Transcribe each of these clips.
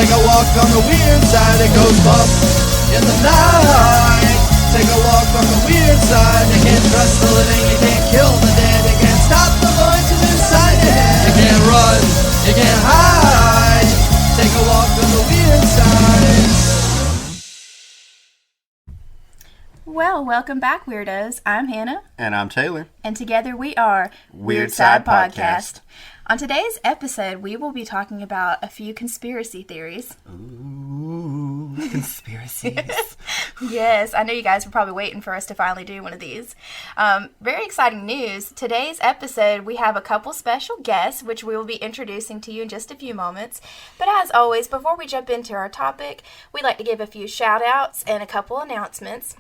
Take a walk on the weird side, it goes bump in the night. Take a walk on the weird side. You can't trust the living, you can't kill the dead. You can't stop the voices inside your head. You can't run, you can't hide. Take a walk on the weird side. Well, welcome back, Weirdos. I'm Hannah. And I'm Taylor. And together we are Weird Side Podcast. On today's episode, we will be talking about a few conspiracy theories. Ooh, conspiracies. Yes, I know you guys were probably waiting for us to finally do one of these. Very exciting news. Today's episode, we have a couple special guests, which we will be introducing to you in just a few moments. But as always, before we jump into our topic, we'd like to give a few shout-outs and a couple announcements.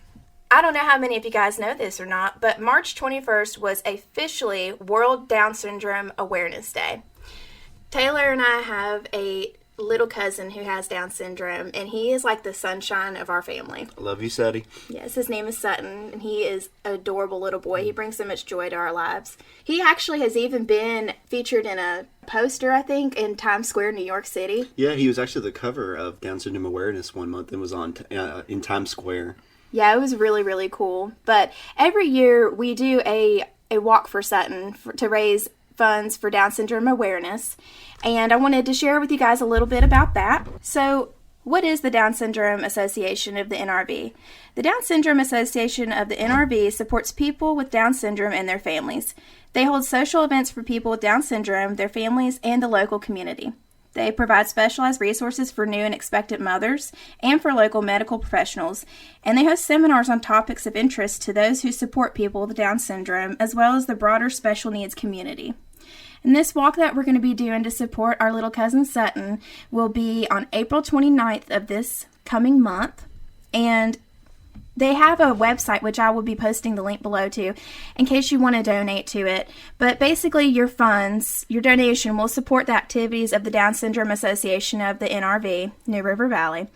I don't know how many of you guys know this or not, but March 21st was officially World Down Syndrome Awareness Day. Taylor and I have a little cousin who has Down syndrome, and he is like the sunshine of our family. I love you, Sutty. Yes, his name is Sutton, and he is an adorable little boy. He brings so much joy to our lives. He actually has even been featured in a poster, I think, in Times Square, New York City. Yeah, he was actually the cover of Down Syndrome Awareness one month and was on in Times Square. Yeah, it was really, really cool. But every year we do a walk for Sutton to raise funds for Down syndrome awareness. And I wanted to share with you guys a little bit about that. So, what is the Down Syndrome Association of the NRV? The Down Syndrome Association of the NRV supports people with Down syndrome and their families. They hold social events for people with Down syndrome, their families, and the local community. They provide specialized resources for new and expectant mothers and for local medical professionals, and they host seminars on topics of interest to those who support people with Down syndrome, as well as the broader special needs community. And this walk that we're going to be doing to support our little cousin Sutton will be on April 29th of this coming month, and they have a website, which I will be posting the link below to, in case you want to donate to it. But basically, your funds, your donation, will support the activities of the Down Syndrome Association of the NRV, New River Valley.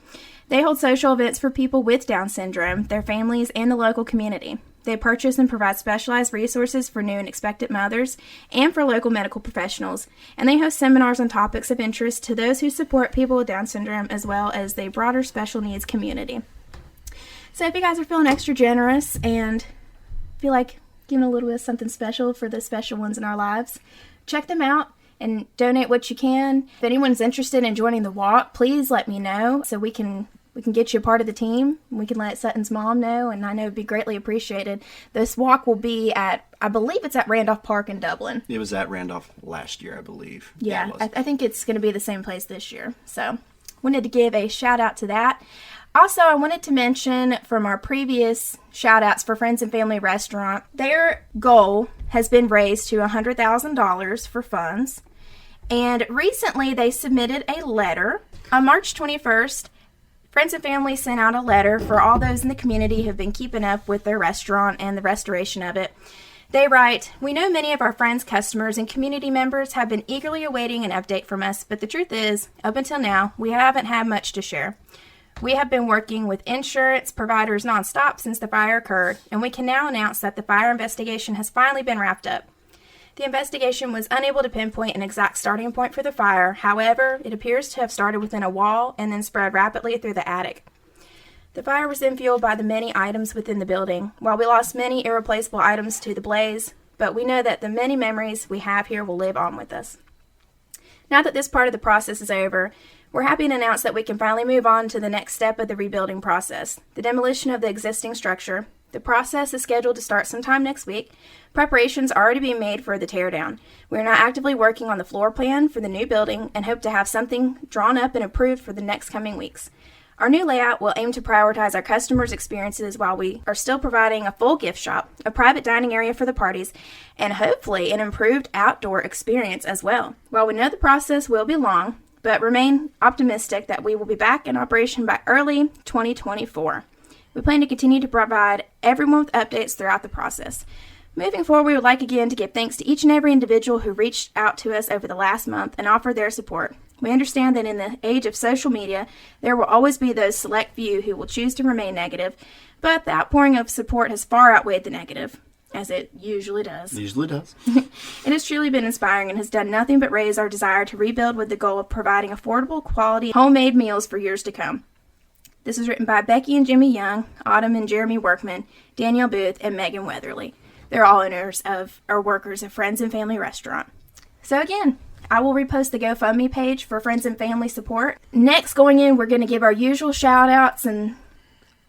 They hold social events for people with Down syndrome, their families, and the local community. They purchase and provide specialized resources for new and expectant mothers and for local medical professionals. And they host seminars on topics of interest to those who support people with Down syndrome, as well as the broader special needs community. So if you guys are feeling extra generous and feel like giving a little bit of something special for the special ones in our lives, check them out and donate what you can. If anyone's interested in joining the walk, please let me know so we can get you a part of the team. We can let Sutton's mom know, and I know it'd be greatly appreciated. This walk will be at, I believe it's at Randolph Park in Dublin. It was at Randolph last year, I believe. Yeah, I think it's going to be the same place this year. So wanted to give a shout out to that. Also, I wanted to mention from our previous shout-outs for Friends and Family Restaurant, their goal has been raised to $100,000 for funds. And recently, they submitted a letter. On March 21st, Friends and Family sent out a letter for all those in the community who have been keeping up with their restaurant and the restoration of it. They write, "We know many of our friends, customers, and community members have been eagerly awaiting an update from us, but the truth is, up until now, we haven't had much to share. We have been working with insurance providers nonstop since the fire occurred, and we can now announce that the fire investigation has finally been wrapped up. The investigation was unable to pinpoint an exact starting point for the fire. However, it appears to have started within a wall and then spread rapidly through the attic. The fire was then fueled by the many items within the building. While we lost many irreplaceable items to the blaze, but we know that the many memories we have here will live on with us. Now that this part of the process is over, we're happy to announce that we can finally move on to the next step of the rebuilding process, the demolition of the existing structure. The process is scheduled to start sometime next week. Preparations are already being made for the teardown. We are now actively working on the floor plan for the new building and hope to have something drawn up and approved for the next coming weeks. Our new layout will aim to prioritize our customers' experiences while we are still providing a full gift shop, a private dining area for the parties, and hopefully an improved outdoor experience as well. While we know the process will be long, but remain optimistic that we will be back in operation by early 2024. We plan to continue to provide everyone with updates throughout the process. Moving forward, we would like again to give thanks to each and every individual who reached out to us over the last month and offered their support. We understand that in the age of social media, there will always be those select few who will choose to remain negative, but the outpouring of support has far outweighed the negative. as it usually does. It usually does. It has truly been inspiring and has done nothing but raise our desire to rebuild with the goal of providing affordable, quality, homemade meals for years to come. This was written by Becky and Jimmy Young, Autumn and Jeremy Workman, Danielle Booth, and Megan Weatherly. They're all owners of, or workers of Friends and Family Restaurant. So again, I will repost the GoFundMe page for Friends and Family support. Next, going in, we're going to give our usual shout outs, and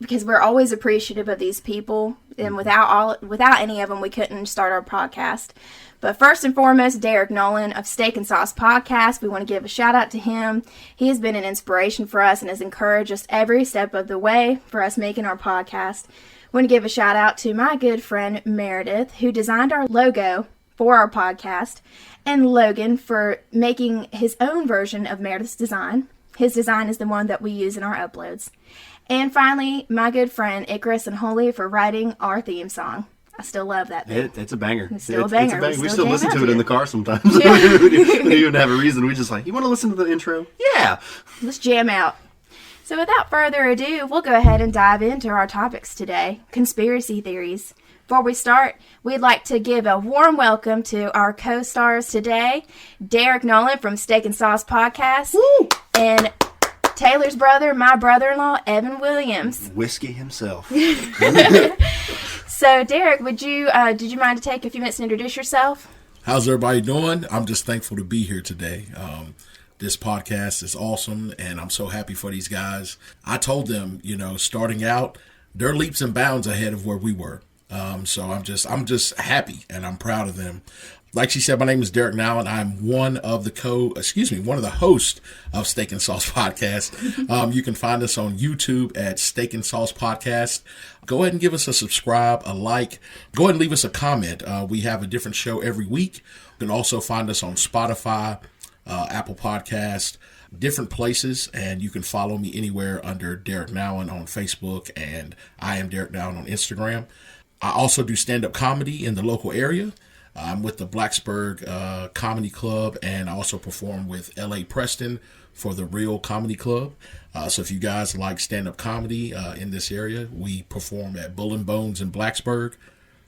because we're always appreciative of these people, and without any of them, we couldn't start our podcast. But first and foremost, Derek Nowlin of Steak and Sauce Podcast. We want to give a shout out to him. He has been an inspiration for us and has encouraged us every step of the way for us making our podcast. We want to give a shout out to my good friend Meredith, who designed our logo for our podcast, and Logan for making his own version of Meredith's design. His design is the one that we use in our uploads. And finally, my good friend Icarus and Holy for writing our theme song. I still love that thing. It's a banger. It's still a banger. We still listen to it in the car sometimes. We don't even have a reason. We just like, you want to listen to the intro? Yeah. Let's jam out. So without further ado, we'll go ahead and dive into our topics today. Conspiracy theories. Before we start, we'd like to give a warm welcome to our co-stars today, Derek Nowlin from Steak and Sauce Podcast, Woo! And Taylor's brother, my brother-in-law, Evan Williams. Whiskey himself. So, Derek, did you mind to take a few minutes to introduce yourself? How's everybody doing? I'm just thankful to be here today. This podcast is awesome, and I'm so happy for these guys. I told them, starting out, they're leaps and bounds ahead of where we were. So I'm just happy, and I'm proud of them. Like she said, my name is Derek Nowlin. I'm one of the hosts of Steak and Sauce Podcast. You can find us on YouTube at Steak and Sauce Podcast. Go ahead and give us a subscribe, a like. Go ahead and leave us a comment. We have a different show every week. You can also find us on Spotify, Apple Podcast, different places, and you can follow me anywhere under Derek Nowlin on Facebook, and I am Derek Nowlin on Instagram. I also do stand-up comedy in the local area. I'm with the Blacksburg Comedy Club, and I also perform with L.A. Preston for the Real Comedy Club. So if you guys like stand-up comedy in this area, we perform at Bull and Bones in Blacksburg,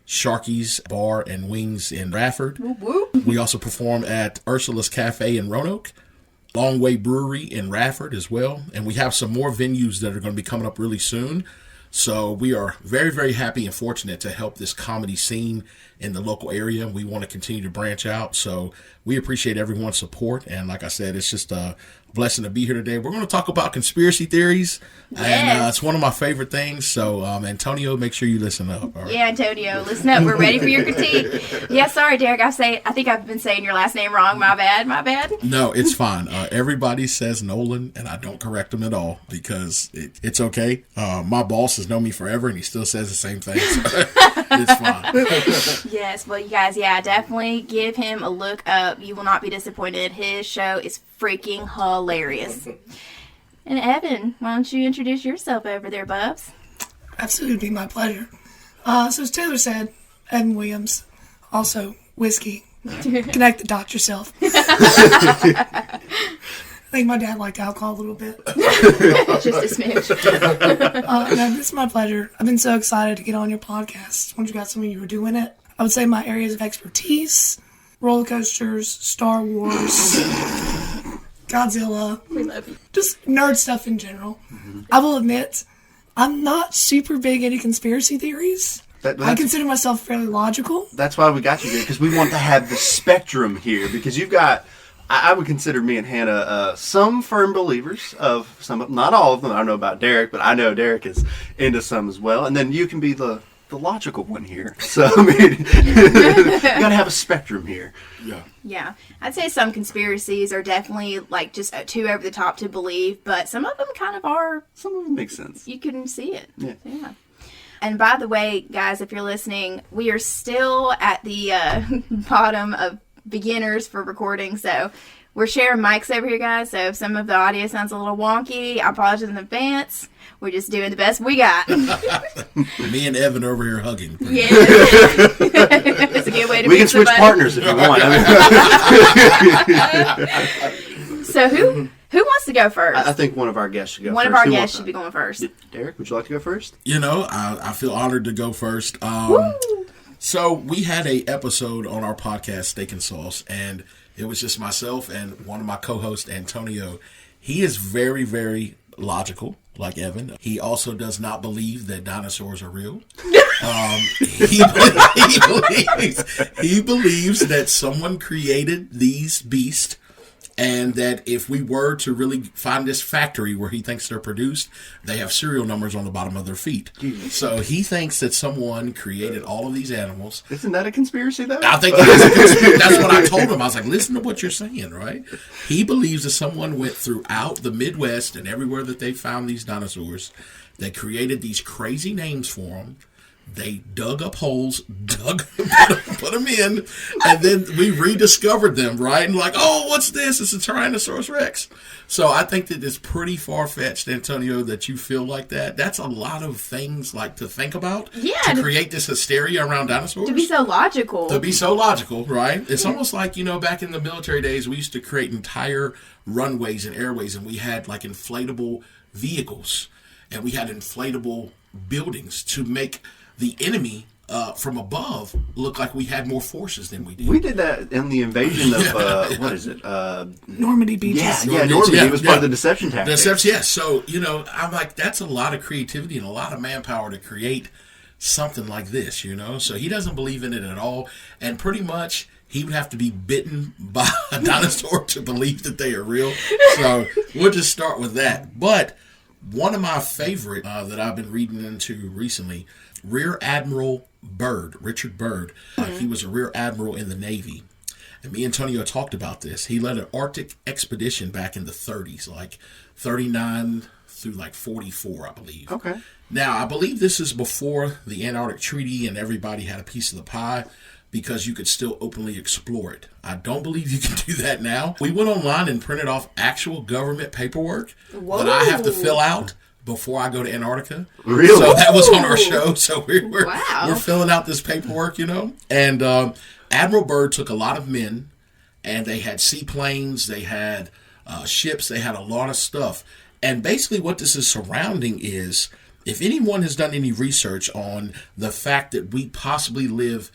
Sharky's Bar and Wings in Rafford. Whoop, whoop. We also perform at Ursula's Cafe in Roanoke, Long Way Brewery in Rafford as well. And we have some more venues that are going to be coming up really soon. So we are very, very happy and fortunate to help this comedy scene in the local area. We want to continue to branch out. So we appreciate everyone's support. And like I said, it's just a blessing to be here today. We're going to talk about conspiracy theories. Yes. And it's one of my favorite things. So Antonio, make sure you listen up. All right? Yeah, Antonio, listen up. We're ready for your critique. Yeah, sorry, Derek. I think I've been saying your last name wrong. My bad. No, it's fine. Everybody says Nowlin, and I don't correct them at all because it's okay. My boss has known me forever, and he still says the same thing. So it's fine. Yes, well, you guys, definitely give him a look up. You will not be disappointed. His show is freaking hilarious. And Evan, why don't you introduce yourself over there, Bubs? Absolutely, my pleasure. So as Taylor said, Evan Williams, also whiskey. Connect the dots yourself. I think my dad liked alcohol a little bit. Just a smidge. No, it's my pleasure. I've been so excited to get on your podcast. Once you got some of you were doing it, I would say my areas of expertise: roller coasters, Star Wars, Godzilla. We love you. Just nerd stuff in general. Mm-hmm. I will admit, I'm not super big into conspiracy theories. I consider myself fairly logical. That's why we got you here, because we want to have the spectrum here, because you've got, I would consider me and Hannah some firm believers of some, not all of them. I don't know about Derek, but I know Derek is into some as well. And then you can be the logical one here. So, I mean, you got to have a spectrum here. Yeah. I'd say some conspiracies are definitely like just too over the top to believe, but some of them kind of are. Some of them make sense. You can see it. Yeah. So, yeah. And by the way, guys, if you're listening, we are still at the bottom of beginners for recording, so we're sharing mics over here, guys, so if some of the audio sounds a little wonky, I apologize in advance. We're just doing the best we got. Me and Evan over here hugging. Yeah. It's a good way to We can switch partners if you want. So who wants to go first? I think one of our guests should go first. One of our guests should be going first. Derek, would you like to go first? I feel honored to go first. So we had a episode on our podcast, Steak and Sauce, and it was just myself and one of my co-hosts, Antonio. He is very, very logical, like Evan. He also does not believe that dinosaurs are real. He believes that someone created these beasts, and that if we were to really find this factory where he thinks they're produced, they have serial numbers on the bottom of their feet. So he thinks that someone created all of these animals. Isn't that a conspiracy, though? I think that is a conspiracy. That's what I told him. I was like, listen to what you're saying, right? He believes that someone went throughout the Midwest and everywhere that they found these dinosaurs. They created these crazy names for them. They dug up holes, put them in, and then we rediscovered them, right? And like, oh, what's this? It's a Tyrannosaurus Rex. So I think that it's pretty far-fetched, Antonio, that you feel like that. That's a lot of things like to think about. Yeah. To create this hysteria around dinosaurs. To be so logical. To be so logical, right? It's almost like, back in the military days, we used to create entire runways and airways, and we had like inflatable vehicles, and we had inflatable buildings to make the enemy from above look like we had more forces than we did. We did that in the invasion of, what is it? Normandy beaches. Yeah, Normandy. It was part of the deception tactic. Deception, yes. So, I'm like, that's a lot of creativity and a lot of manpower to create something like this, So he doesn't believe in it at all. And pretty much, he would have to be bitten by a dinosaur to believe that they are real. So we'll just start with that. But one of my favorite that I've been reading into recently, Rear Admiral Byrd, Richard Byrd. He was a Rear Admiral in the Navy. And me and Antonio talked about this. He led an Arctic expedition back in the 30s, like 39 through like 44, I believe. Okay. Now, I believe this is before the Antarctic Treaty and everybody had a piece of the pie, because you could still openly explore it. I don't believe you can do that now. We went online and printed off actual government paperwork that I have to fill out before I go to Antarctica. Really? So that was on our show. So we're Wow. filling out this paperwork, And Admiral Byrd took a lot of men, and they had seaplanes, they had ships, they had a lot of stuff. And basically what this is surrounding is, if anyone has done any research on the fact that we possibly live,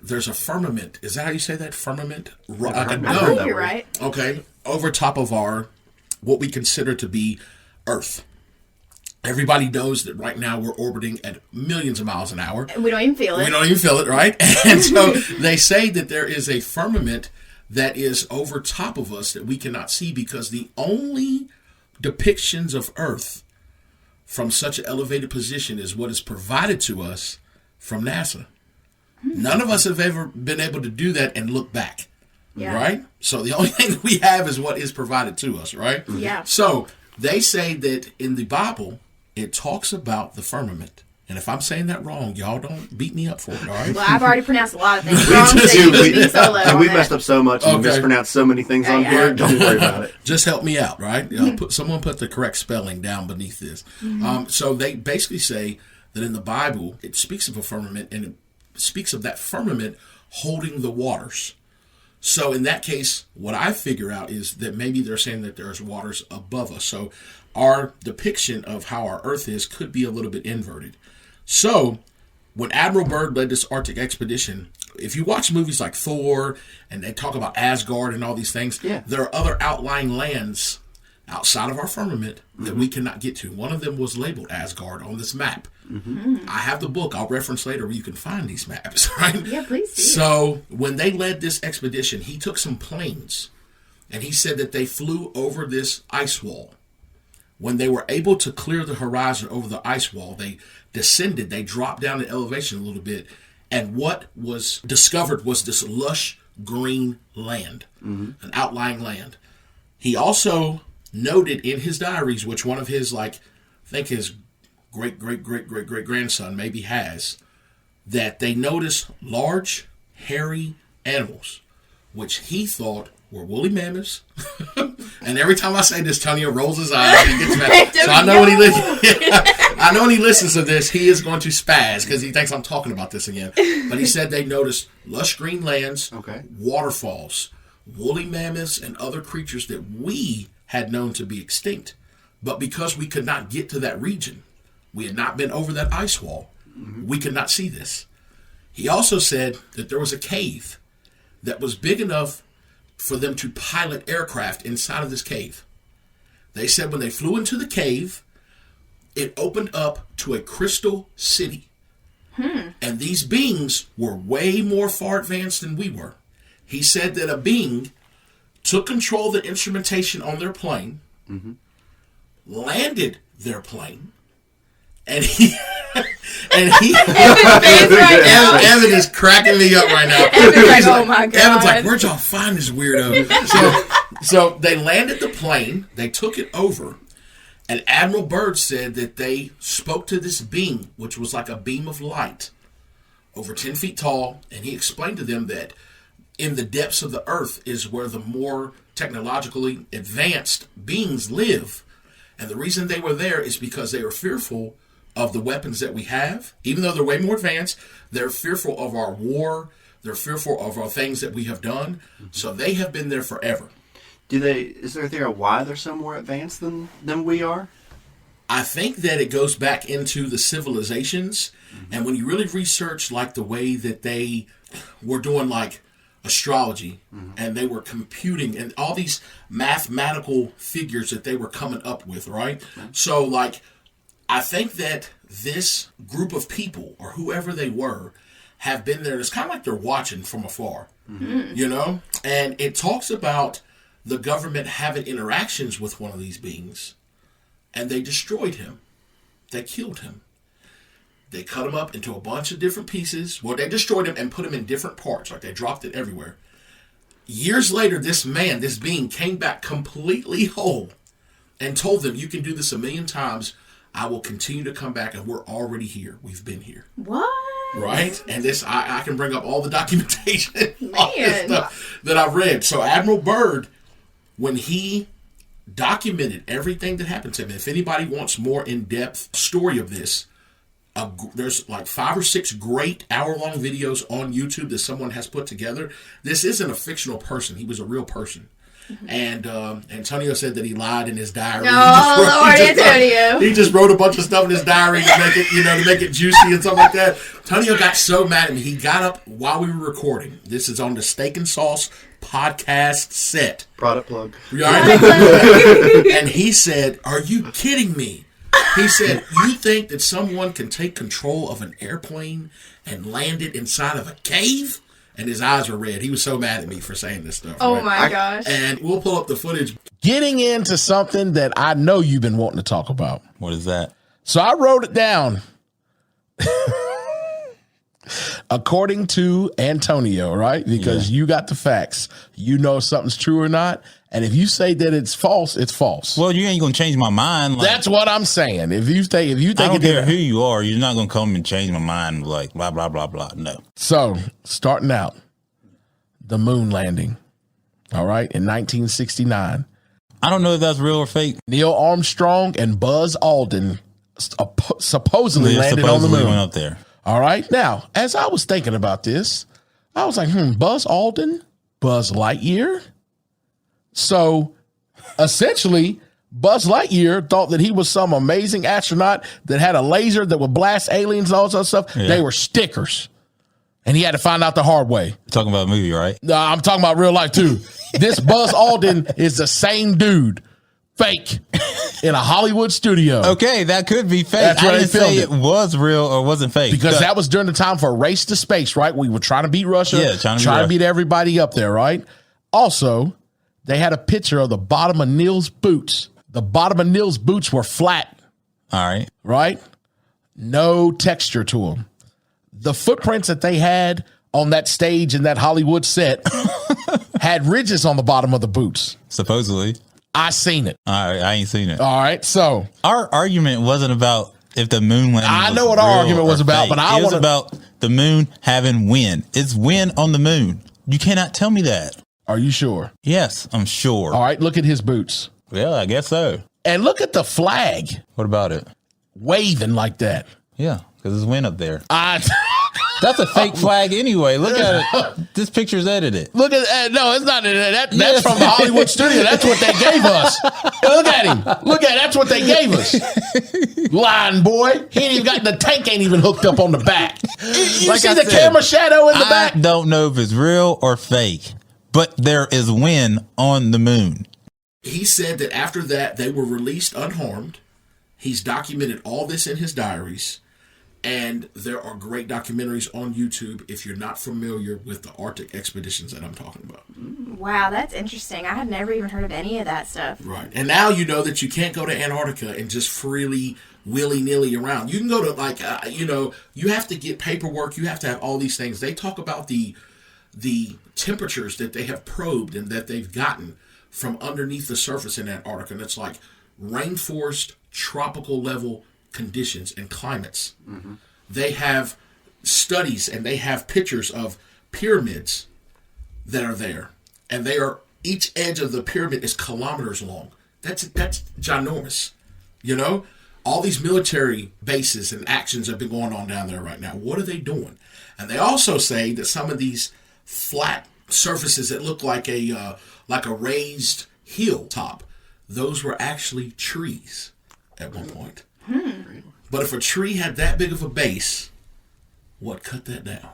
there's a firmament. Is that how you say that? Firmament? Like a I dome. think you're right. Okay. Over top of what we consider to be Earth. Everybody knows that right now we're orbiting at millions of miles an hour. We don't even feel it. We don't even feel it, right? And so they say that there is a firmament that is over top of us that we cannot see, because the only depictions of Earth from such an elevated position is what is provided to us from NASA. None of us have ever been able to do that and look back, right? So the only thing we have is what is provided to us, right? Yeah. So they say that in the Bible, it talks about the firmament. And if I'm saying that wrong, y'all don't beat me up for it, all right? Well, I've already pronounced a lot of things wrong, so you just be solo And on we that. messed up so much and mispronounced so many things on here. Don't worry about it. Just help me out, right? Someone put the correct spelling down beneath this. So they basically say that in the Bible, it speaks of a firmament, and it speaks of that firmament holding the waters. So in that case, what I figure out is that maybe they're saying that there's waters above us. So our depiction of how our Earth is could be a little bit inverted. So when Admiral Byrd led this Arctic expedition, if you watch movies like Thor and they talk about Asgard and all these things, there are other outlying lands outside of our firmament that we cannot get to. One of them was labeled Asgard on this map. I have the book. I'll reference later where you can find these maps, right? Yeah, please do. So when they led this expedition, he took some planes, and he said that they flew over this ice wall. When they were able to clear the horizon over the ice wall, they descended, they dropped down in elevation a little bit, and what was discovered was this lush green land, an outlying land. He also noted in his diaries, which one of his, I think his great-great-great-great-great-grandson maybe has, that they noticed large, hairy animals, which he thought were woolly mammoths. And every time I say this, Tonio rolls his eyes and gets mad. So I know when he listens to this, he is going to spaz because he thinks I'm talking about this again. But he said they noticed lush green lands, waterfalls, woolly mammoths, and other creatures that we had known to be extinct. But because we could not get to that region, we had not been over that ice wall, we could not see this. He also said that there was a cave that was big enough for them to pilot aircraft inside of this cave. They said when they flew into the cave, it opened up to a crystal city. And these beings were way more far advanced than we were. He said that a being took control of the instrumentation on their plane, landed their plane, and he... Evan is cracking me up right now. Evan's like, oh my God. Evan's like, where'd y'all find this weirdo? So they landed the plane, they took it over, and Admiral Byrd said that they spoke to this being, which was like a beam of light, over 10 feet tall, and he explained to them that in the depths of the earth is where the more technologically advanced beings live. And the reason they were there is because they were fearful of the weapons that we have. Even though they're way more advanced, they're fearful of our war. They're fearful of our things that we have done. So they have been there forever. Is there why they're so more advanced than we are? I think that it goes back into the civilizations. And when you really research like the way that they were doing like astrology and they were computing and all these mathematical figures that they were coming up with, right? So like, I think that this group of people, or whoever they were, have been there. It's kind of like they're watching from afar, you know? And it talks about the government having interactions with one of these beings, and they destroyed him. They killed him. They cut him up into a bunch of different pieces. Well, they destroyed him and put him in different parts. Like they dropped it everywhere. Years later, this being came back completely whole and told them, you can do this 1,000,000 times. I will continue to come back, and we're already here. We've been here. What? Right? And this, I can bring up all the documentation, all this stuff that I've read. So Admiral Byrd, when he documented everything that happened to him, if anybody wants more in-depth story of this, there's like 5 or 6 great hour-long videos on YouTube that someone has put together. This isn't a fictional person. He was a real person. And Antonio said that he lied in his diary. Antonio. He just wrote a bunch of stuff in his diary to make it, to make it juicy and stuff like that. Antonio got so mad at me. He got up while we were recording. This is on the Steak and Sauce podcast set. Product plug. And he said, "Are you kidding me?" He said, "You think that someone can take control of an airplane and land it inside of a cave?" And his eyes were red. He was so mad at me for saying this stuff. Oh, my gosh. And we'll pull up the footage. Getting into something that I know you've been wanting to talk about. What is that? So I wrote it down. According to Antonio, right? Because you got the facts. You know if something's true or not. And if you say that it's false, it's false. Well, you ain't gonna change my mind. Like, that's what I'm saying. If you think I don't care who you are, you're not gonna come and change my mind. Like blah blah blah blah. No. So starting out, the moon landing. All right, in 1969. I don't know if that's real or fake. Neil Armstrong and Buzz Aldrin supposedly landed on the moon. Went up there. All right. Now, as I was thinking about this, I was like, Buzz Aldrin, Buzz Lightyear. So essentially, Buzz Lightyear thought that he was some amazing astronaut that had a laser that would blast aliens and all that stuff. Yeah. They were stickers. And he had to find out the hard way. You're talking about a movie, right? No, I'm talking about real life, too. This Buzz Aldrin is the same dude. Fake. In a Hollywood studio. Okay, that could be fake. That's where I didn't say it was real or wasn't fake. Because that was during the time for a race to space, right? We were trying to beat Russia. Yeah, trying to beat everybody up there, right? Also, they had a picture of the bottom of Neil's boots. The bottom of Neil's boots were flat. All right. Right? No texture to them. The footprints that they had on that stage in that Hollywood set had ridges on the bottom of the boots. Supposedly. I seen it. All right, I ain't seen it. All right, so our argument wasn't about if the moon landing. I know what our argument was about, but it was about the moon having wind. It's wind on the moon. You cannot tell me that. Are you sure? Yes, I'm sure. All right, look at his boots. Well, I guess so. And look at the flag. What about it? Waving like that. Yeah, because there's wind up there. That's a fake flag anyway. Look at it. This picture's edited. Look at no, it's not. That's from the Hollywood studio. That's what they gave us. Look at him. That's what they gave us. Lying boy. He ain't even got the tank. Ain't even hooked up on the back. You Like see I the said, camera shadow in the back? I don't know if it's real or fake, but there is wind on the moon. He said that after that, they were released unharmed. He's documented all this in his diaries. And there are great documentaries on YouTube if you're not familiar with the Arctic expeditions that I'm talking about. Wow, that's interesting. I had never even heard of any of that stuff. Right. And now you know that you can't go to Antarctica and just freely, willy-nilly around. You can go to, you have to get paperwork. You have to have all these things. They talk about the temperatures that they have probed and that they've gotten from underneath the surface in Antarctica. And it's like rainforest, tropical level conditions and climates. Mm-hmm. They have studies and they have pictures of pyramids that are there, and each edge of the pyramid is kilometers long. That's ginormous. All these military bases and actions have been going on down there right now. What are they doing? And they also say that some of these flat surfaces that look like a raised hilltop, those were actually trees at one point. But if a tree had that big of a base, what cut that down?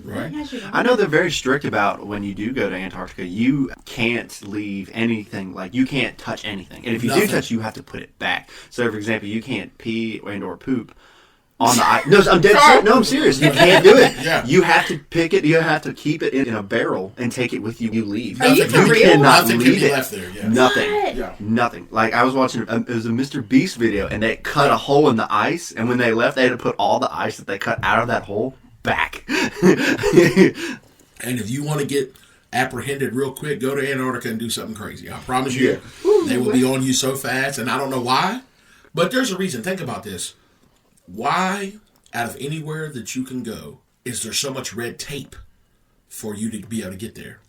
Right? I know they're very strict about when you do go to Antarctica, you can't leave anything, like you can't touch anything. And if you do touch, you have to put it back. So, for example, you can't pee or poop on the ice. No, I'm dead serious. No, I'm serious. You can't do it. Yeah. You have to pick it. You have to keep it in a barrel and take it with you. You leave. Are you for real? Cannot Nothing leave can be it. left there. Yeah. Nothing. Yeah. Nothing. Like I was watching, it was a Mr. Beast video, and they cut a hole in the ice, and when they left, they had to put all the ice that they cut out of that hole back. And if you want to get apprehended real quick, go to Antarctica and do something crazy. I promise you, they will be on you so fast, and I don't know why, but there's a reason. Think about this. Why, out of anywhere that you can go, is there so much red tape for you to be able to get there?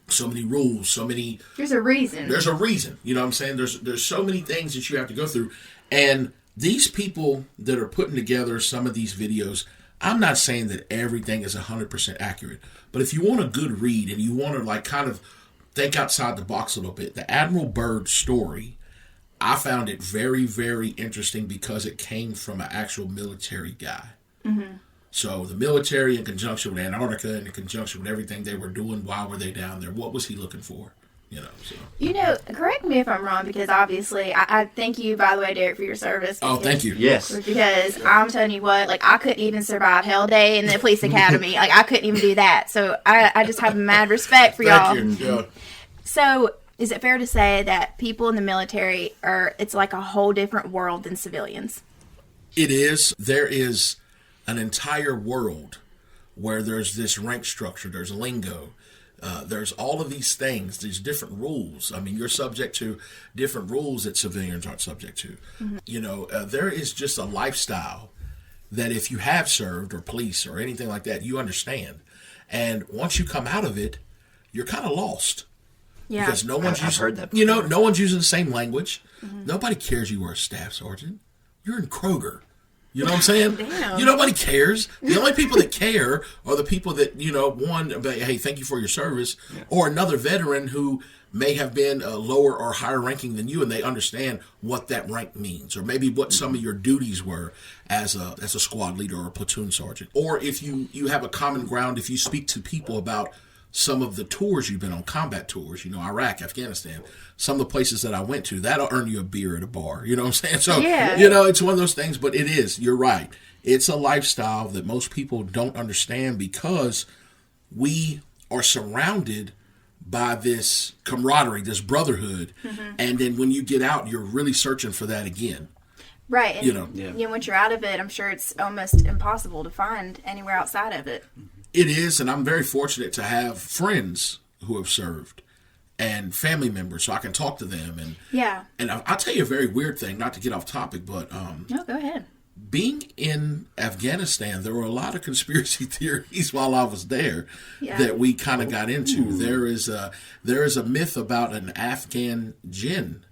So many rules, so many... There's a reason. There's a reason. You know what I'm saying? There's so many things that you have to go through. And these people that are putting together some of these videos, I'm not saying that everything is 100% accurate. But if you want a good read and you want to kind of think outside the box a little bit, the Admiral Byrd story, I found it very, very interesting because it came from an actual military guy. Mm-hmm. So the military, in conjunction with Antarctica, and in conjunction with everything they were doing, why were they down there? What was he looking for? Correct me if I'm wrong, because obviously, I thank you, by the way, Derek, for your service. Oh, thank you. Yes. Because I'm telling you what, I couldn't even survive Hell Day in the police academy. I couldn't even do that. So I just have mad respect for y'all. Thank you. Yeah. So is it fair to say that people in the military it's like a whole different world than civilians? It is. There is an entire world where there's this rank structure, there's lingo, there's all of these things, these different rules. I mean, you're subject to different rules that civilians aren't subject to. Mm-hmm. There is just a lifestyle that if you have served or police or anything like that, you understand. And once you come out of it, you're kind of lost. Yeah. Because no one's I've heard that before. no one's using the same language. Mm-hmm. Nobody cares you were a staff sergeant. You're in Kroger. You know what I'm saying? Damn. Nobody cares. The only people that care are the people that, one, hey, thank you for your service, or another veteran who may have been lower or higher ranking than you, and they understand what that rank means, or maybe what some of your duties were as a squad leader or a platoon sergeant. Or if you have a common ground, if you speak to people about some of the tours you've been on, combat tours, Iraq, Afghanistan, some of the places that I went to, that'll earn you a beer at a bar. You know what I'm saying? So, it's one of those things, but it is. You're right. It's a lifestyle that most people don't understand because we are surrounded by this camaraderie, this brotherhood. Mm-hmm. And then when you get out, you're really searching for that again. Right. And, once you're out of it, I'm sure it's almost impossible to find anywhere outside of it. It is, and I'm very fortunate to have friends who have served and family members, so I can talk to them. And I'll tell you a very weird thing, not to get off topic, but no, go ahead. Being in Afghanistan, there were a lot of conspiracy theories while I was there that we kind of got into. There is a myth about an Afghan jinn.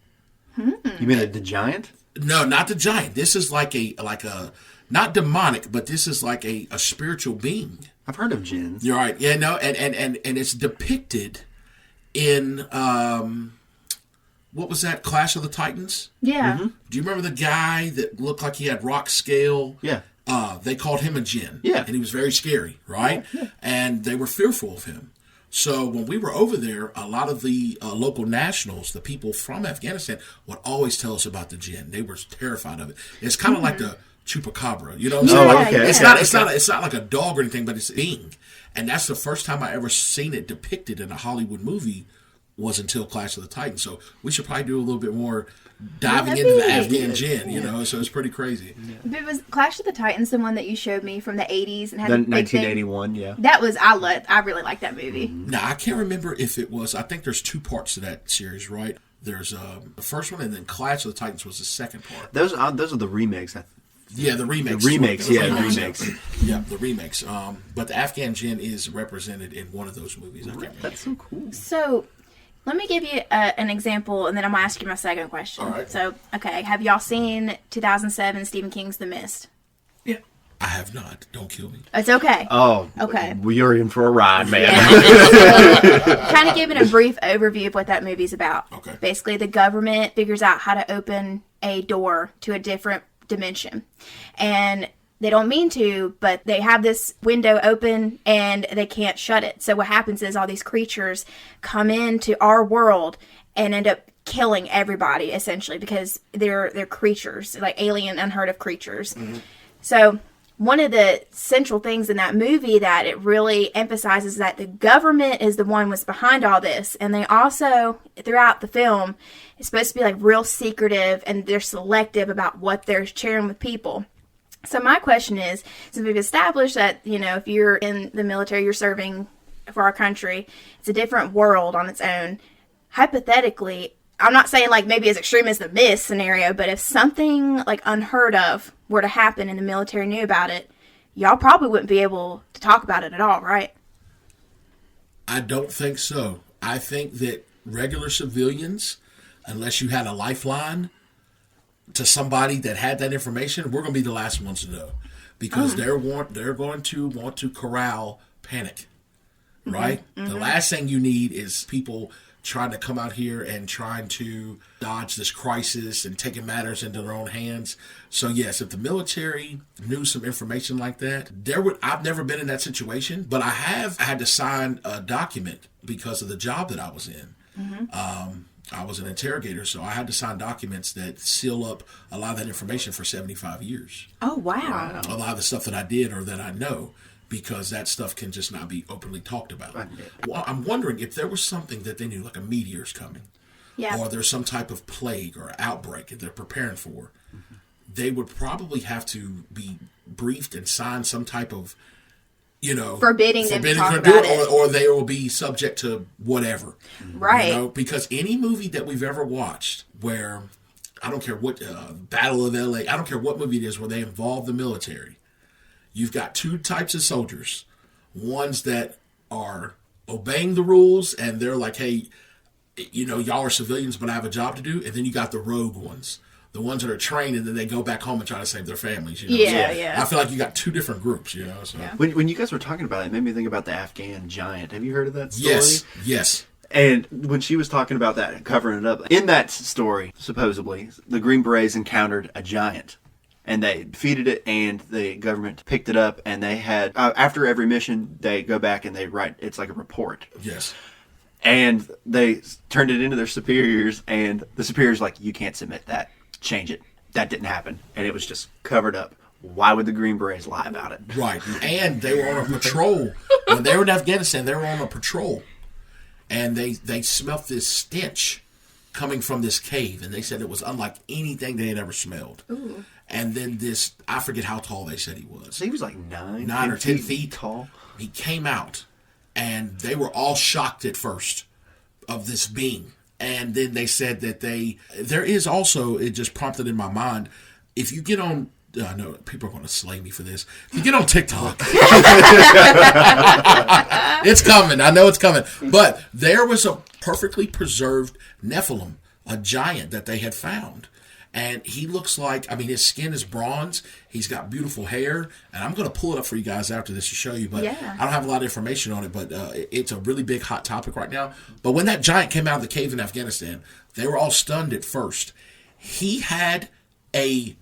You mean the giant? No, not the giant. This is like a not demonic, but this is like a spiritual being. I've heard of jinns. You're right. Yeah, no, and it's depicted in what was that? Clash of the Titans? Yeah. Mm-hmm. Do you remember the guy that looked like he had rock scale? Yeah. They called him a jinn. Yeah. And he was very scary, right? Yeah. And they were fearful of him. So when we were over there, a lot of the local nationals, the people from Afghanistan, would always tell us about the jinn. They were terrified of it. It's kind of like the chupacabra, you know what I'm saying? Oh, okay. It's not like a dog or anything, but it's a being. And that's the first time I ever seen it depicted in a Hollywood movie was until Clash of the Titans. So we should probably do a little bit more diving into the Afghan jinn, you know, so it's pretty crazy. Yeah. It was Clash of the Titans, the one that you showed me from the 80s and had The the big thing? 1981, yeah. That was, I really liked that movie. Now, I can't remember if it was, I think there's 2 parts to that series, right? There's the first one, and then Clash of the Titans was the second part. Those are the remakes. Yeah, the remakes. The remakes. Yeah, the remakes. But the Afghan jinn is represented in one of those movies. I can't remember. That's so cool. So, let me give you an example, and then I'm going to ask you my second question. All right. So, okay, have y'all seen 2007 Stephen King's The Mist? Yeah. I have not. Don't kill me. It's okay. Oh, Okay. You're in for a ride, man. Kind of giving a brief overview of what that movie's about. Okay. Basically, the government figures out how to open a door to a different dimension. And they don't mean to, but they have this window open and they can't shut it. So what happens is all these creatures come into our world and end up killing everybody, essentially, because they're creatures, like alien, unheard of creatures. Mm-hmm. So one of the central things in that movie that it really emphasizes that the government is the one was behind all this. And they also, throughout the film, it's supposed to be like real secretive and they're selective about what they're sharing with people. So my question is, since we've established that, you know, if you're in the military, you're serving for our country, it's a different world on its own. Hypothetically, I'm not saying like maybe as extreme as the Mist scenario, but if something like unheard of were to happen and the military knew about it, y'all probably wouldn't be able to talk about it at all, right? I don't think so. I think that regular civilians, unless you had a lifeline to somebody that had that information, we're going to be the last ones to know, because they're going to want to corral panic, right? Mm-hmm. The last thing you need is people trying to come out here and trying to dodge this crisis and taking matters into their own hands. So yes, if the military knew some information like that, I've never been in that situation, but I had to sign a document because of the job that I was in. Mm-hmm. I was an interrogator, so I had to sign documents that seal up a lot of that information for 75 years. Oh, wow. A lot of the stuff that I did or that I know, because that stuff can just not be openly talked about. Well, I'm wondering if there was something that they knew, like a meteor's coming, or there's some type of plague or outbreak that they're preparing for, they would probably have to be briefed and sign some type of, you know, forbidding them to talk about it. Or they will be subject to whatever. Right. You know, because any movie that we've ever watched where, I don't care what, Battle of LA, I don't care what movie it is where they involve the military, you've got 2 types of soldiers. Ones that are obeying the rules and they're like, hey, you know, y'all are civilians, but I have a job to do. And then you got the rogue ones. The ones that are trained and then they go back home and try to save their families. You know? Yeah. I feel like you got 2 different groups, you know. So. Yeah. When you guys were talking about it, it made me think about the Afghan giant. Have you heard of that story? Yes. And when she was talking about that, covering it up, in that story, supposedly, the Green Berets encountered a giant. And they defeated it, and the government picked it up, and they had, after every mission, they go back and they write, it's like a report. Yes. And they turned it into their superiors, and the superiors like, you can't submit that. Change it. That didn't happen. And it was just covered up. Why would the Green Berets lie about it? Right. And they were on a patrol. When they were in Afghanistan, they were on a patrol. And they smelt this stench coming from this cave. And they said it was unlike anything they had ever smelled. Ooh. And then this, I forget how tall they said he was. So he was like 9 or 10 feet tall. He came out, and they were all shocked at first of this being. And then they said that there is also, it just prompted in my mind, if you get on, I know people are going to slay me for this. If you get on TikTok, it's coming. I know it's coming. But there was a perfectly preserved Nephilim, a giant that they had found. And he looks like, I mean, his skin is bronze. He's got beautiful hair. And I'm going to pull it up for you guys after this to show you. But Yeah. I don't have a lot of information on it. But it's a really big hot topic right now. But when that giant came out of the cave in Afghanistan, they were all stunned at first. He had a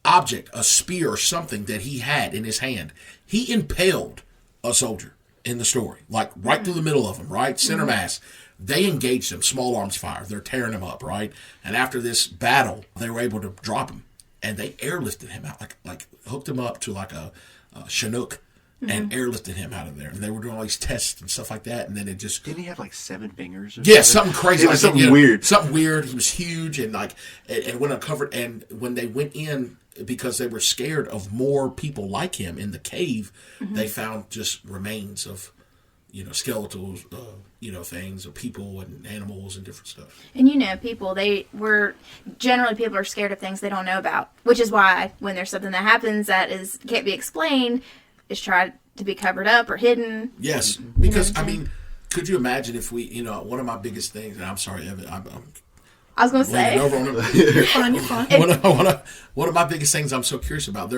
object, a spear or something that he had in his hand. He impaled a soldier in the story, like right through the middle of him, right? Center mass. They engaged him, small arms fire. They're tearing him up, right? And after this battle, they were able to drop him. And they airlifted him out, like hooked him up to like a Chinook and airlifted him out of there. And they were doing all these tests and stuff like that. And then it just... Didn't he have like 7 fingers? Yeah, something crazy. It was something weird. Something weird. He was huge and went uncovered. And when they went in, because they were scared of more people like him in the cave, they found just remains of, skeletals, things of people and animals and different stuff. And people, people are scared of things they don't know about, which is why when there's something that happens that can't be explained, it's tried to be covered up or hidden. Yes, because, could you imagine if we, one of my biggest things, and I'm sorry, Evan, I was going to say. You're fine. One of my biggest things I'm so curious about,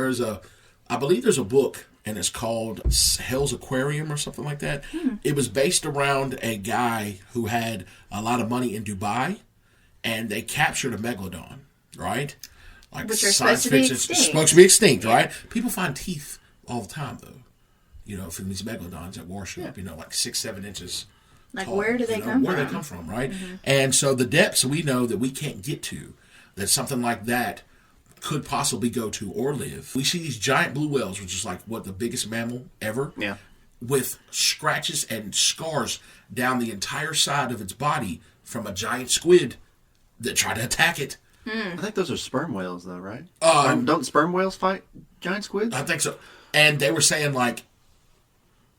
I believe there's a book, and it's called Hell's Aquarium or something like that. It was based around a guy who had a lot of money in Dubai, and they captured a megalodon, right? Like Which are science supposed to be fiction, extinct. supposed to be extinct, right? People find teeth all the time, though. From these megalodons that wash up, like 6-7 inches. Like, tall, where do they come Where from? they come from, right? And so the depths we know that we can't get to, that something like that could possibly go to or live. We see these giant blue whales, which is like the biggest mammal ever, with scratches and scars down the entire side of its body from a giant squid that tried to attack it. I think those are sperm whales, though, right? Um, Don't sperm whales fight giant squids? I think so. And they were saying,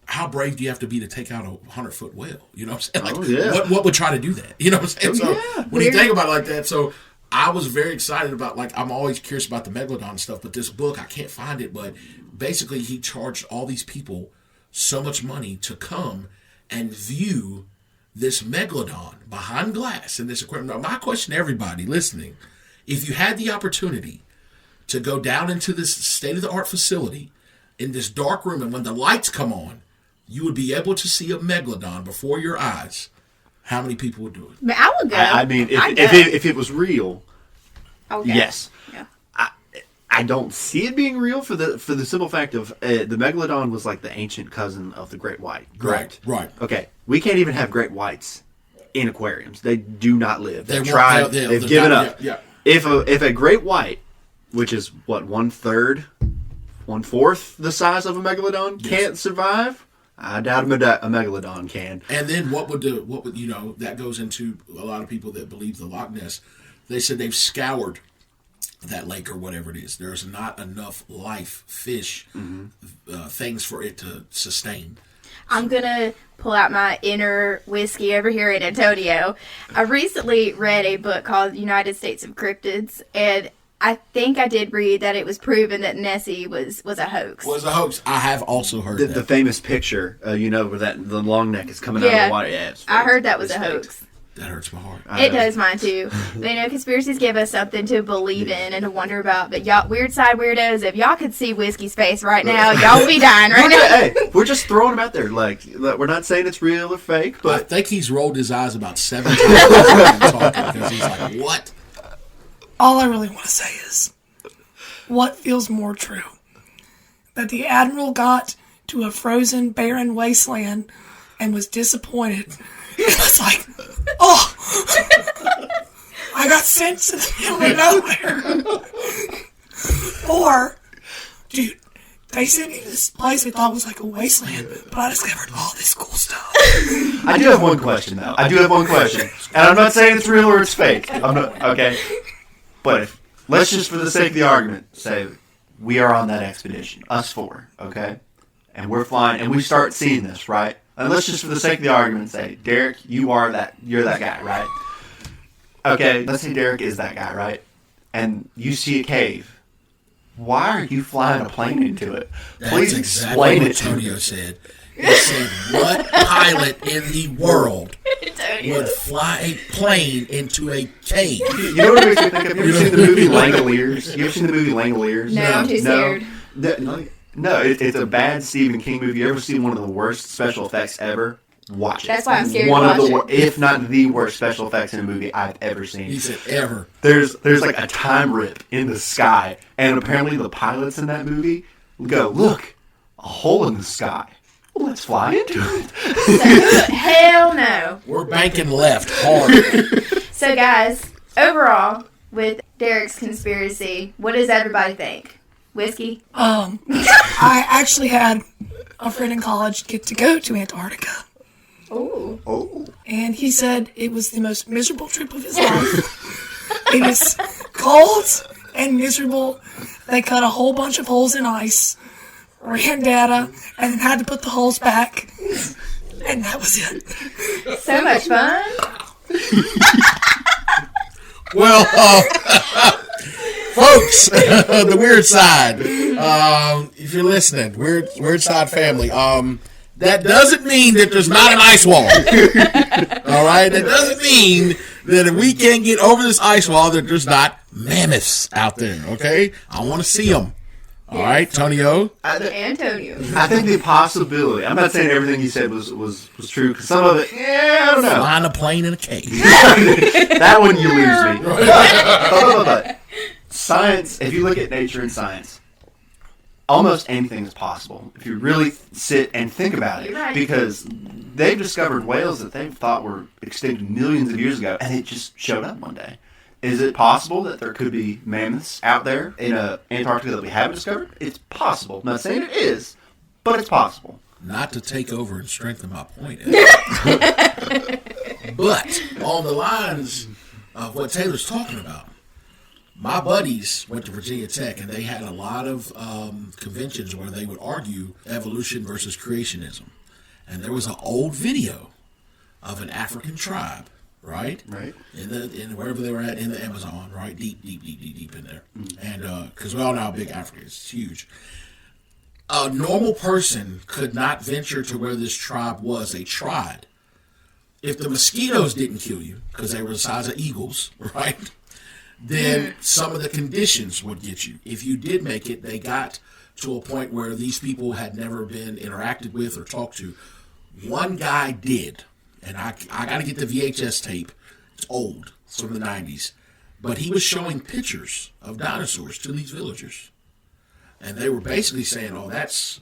how brave do you have to be to take out a 100-foot whale? You know what I'm saying? What would try to do that? You know what I'm saying? When you think about it like that, so I was very excited about, I'm always curious about the megalodon stuff, but this book, I can't find it, but basically he charged all these people so much money to come and view this megalodon behind glass in this aquarium. Now, my question to everybody listening, if you had the opportunity to go down into this state-of-the-art facility in this dark room, and when the lights come on, you would be able to see a megalodon before your eyes, how many people would do it? I would go. If it was real, Okay. yes. Yeah. I don't see it being real for the simple fact of the megalodon was like the ancient cousin of the great white. Correct? Right. Okay. We can't even have great whites in aquariums. They do not live. They've won't- tried. they'll- They've they'll given die. up. Yeah. If a great white, which is 1/3, 1/4 the size of a megalodon, can't survive, I doubt a megalodon can. And then what would that goes into a lot of people that believe the Loch Ness. They said they've scoured that lake or whatever it is. There's not enough life, fish, things for it to sustain. I'm going to pull out my inner whiskey over here in Antonio. I recently read a book called United States of Cryptids, and I think I did read that it was proven that Nessie was a hoax. Was a hoax. I have also heard The that. famous picture, where the long neck is coming out of the water. Yeah, it's I heard that was it's a fake. hoax. That hurts my heart. It does mine too. But, conspiracies give us something to believe in and to wonder about. But y'all, weird side weirdos, if y'all could see Whiskey's face right now, y'all would be dying right now. Hey, we're just throwing them out there. We're not saying it's real or fake, I but think he's rolled his eyes about 7 times because he's like, what? All I really want to say is, what feels more true? That the Admiral got to a frozen, barren wasteland and was disappointed. It was like, I got sent to the middle of nowhere. Or, dude, they sent me to this place they thought was like a wasteland, but I discovered all this cool stuff. I do have one question, though. And I'm not saying it's real or it's fake. I'm not, okay? But let's just, for the sake of the argument, say we are on that expedition, us 4, okay? And we're flying, and we start seeing this, right? And let's just, for the sake of the argument, say, Derek, you're that guy, right? Okay, let's say Derek is that guy, right? And you see a cave. Why are you flying a plane into it? Please That's explain exactly it what to me. Antonio said. He said, what pilot in the world would fly a plane into a cave. You know what it makes me think of? You ever seen the movie Langoliers? You ever seen the movie Langoliers? No, I'm too scared. No, it's a bad Stephen King movie. You ever seen one of the worst special effects ever? Watch it. That's why I'm scared One to of the watch it. if not the worst special effects in a movie I've ever seen. He said ever. There's like a time rip in the sky, and apparently the pilots in that movie go, look, a hole in the sky. Well, let's fly into it. Hell no. We're banking left hard. So, guys, overall, with Derek's conspiracy, what does everybody think? Whiskey? I actually had a friend in college get to go to Antarctica. Ooh. Oh. And he said it was the most miserable trip of his life. It was cold and miserable. They cut a whole bunch of holes in ice, ran data, and then had to put the holes back. And that was it. So much fun. Well, folks, the weird side. If you're listening, weird side family. That doesn't mean that there's not an ice wall. All right, that doesn't mean that if we can't get over this ice wall, that there's not mammoths out there. Okay, I want to see them. All right, Tonio. Antonio. I think the possibility. I'm not saying everything he said was true, because some of it, I don't know. Flying a plane in a cave. That one you lose me. But science, if you look at nature and science, almost anything is possible if you really sit and think about it. Right. Because they've discovered whales that they thought were extinct millions of years ago, and it just showed up one day. Is it possible that there could be mammoths out there in Antarctica that we haven't discovered? It's possible. I'm not saying it is, but it's possible. Not to take over and strengthen my point, but on the lines of what Taylor's talking about, my buddies went to Virginia Tech, and they had a lot of conventions where they would argue evolution versus creationism. And there was an old video of an African tribe, right? Right. In wherever they were at in the Amazon, right? Deep in there. And because we all know how big Africa is. It's huge. A normal person could not venture to where this tribe was. They tried. If the mosquitoes didn't kill you, because they were the size of eagles, right? Then some of the conditions would get you. If you did make it, they got to a point where these people had never been interacted with or talked to. One guy did, and I got to get the VHS tape. It's old. It's from the 90s. But he was showing pictures of dinosaurs to these villagers. And they were basically saying, oh, that's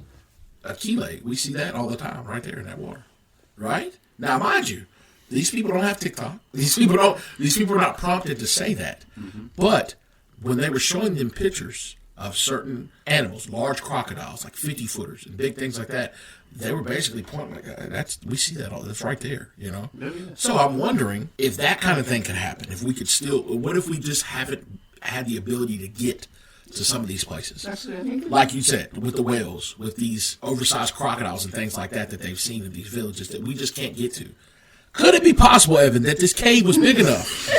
a chile. We see that all the time right there in that water. Right? Now, mind you, these people don't have TikTok. These people are not prompted to say that. Mm-hmm. But when they were showing them pictures of certain animals, large crocodiles, like 50-footers and big things like that, they were basically pointing like, we see that all. That's right there, you know? Yeah. So I'm wondering if that kind of thing could happen. If we could what if we just haven't had the ability to get to some of these places? Like you said, with the whales, with these oversized crocodiles and things like that they've seen in these villages that we just can't get to. Could it be possible, Evan, that this cave was big enough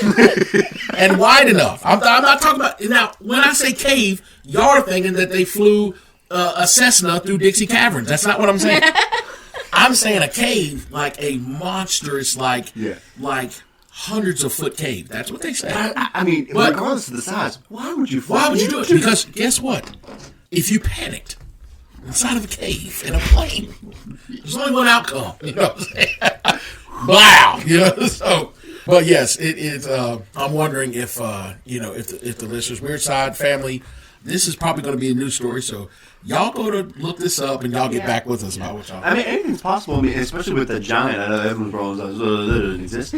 and wide enough? I'm not talking about... Now, when I say cave, y'all are thinking that they flew a Cessna through Dixie Caverns. That's not what I'm saying. I'm saying a cave, like a monstrous, like hundreds of foot cave. That's what they say. I mean, regardless of the size, why would you do it? Because guess what? If you panicked inside of a cave in a plane, there's only one outcome. You know what I'm saying? Wow, you know. So, but yes, it's. I'm wondering if if the listeners, Weird Side family, this is probably going to be a news story. So y'all go to look this up and y'all get back with us about what y'all. I mean, anything's possible. I mean, especially with the giant. I know everyone's probably like, that doesn't exist.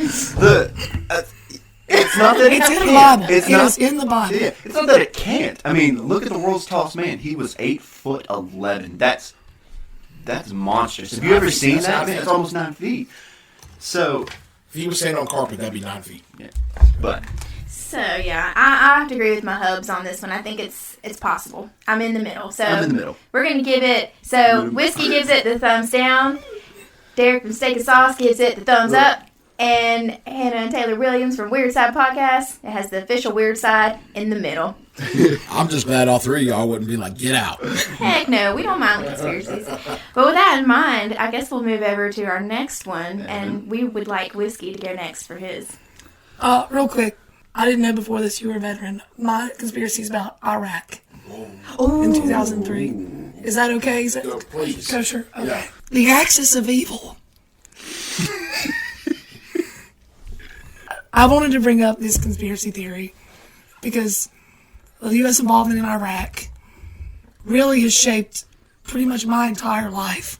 It's not that it's in the Bible. It's in the Bible. Yeah, it's not that it can't. I mean, look at the world's tallest man. He was 8'11". That's monstrous. Have you ever seen that? Man, it's almost 9 feet. So, if he was standing on carpet, that'd be 9 feet. Yeah, but. So yeah, I have to agree with my hubs on this one. I think it's possible. I'm in the middle. So I'm in the middle. We're gonna give it. So Whiskey gives it the thumbs down. Derek from Steak and Sauce gives it the thumbs up. And Hannah and Taylor Williams from Weird Side Podcast, it has the official Weird Side in the middle. I'm just glad all three of y'all wouldn't be like, get out. Heck no, we don't mind the conspiracies. But with that that in mind, I guess we'll move over to our next one, and we would like Whiskey to go next for his. Real quick, I didn't know before this you were a veteran. My conspiracy is about Iraq in 2003. Is that okay? Is that please. kosher? Okay. Yeah. The axis of evil. I wanted to bring up this conspiracy theory because the U.S. involvement in Iraq really has shaped pretty much my entire life.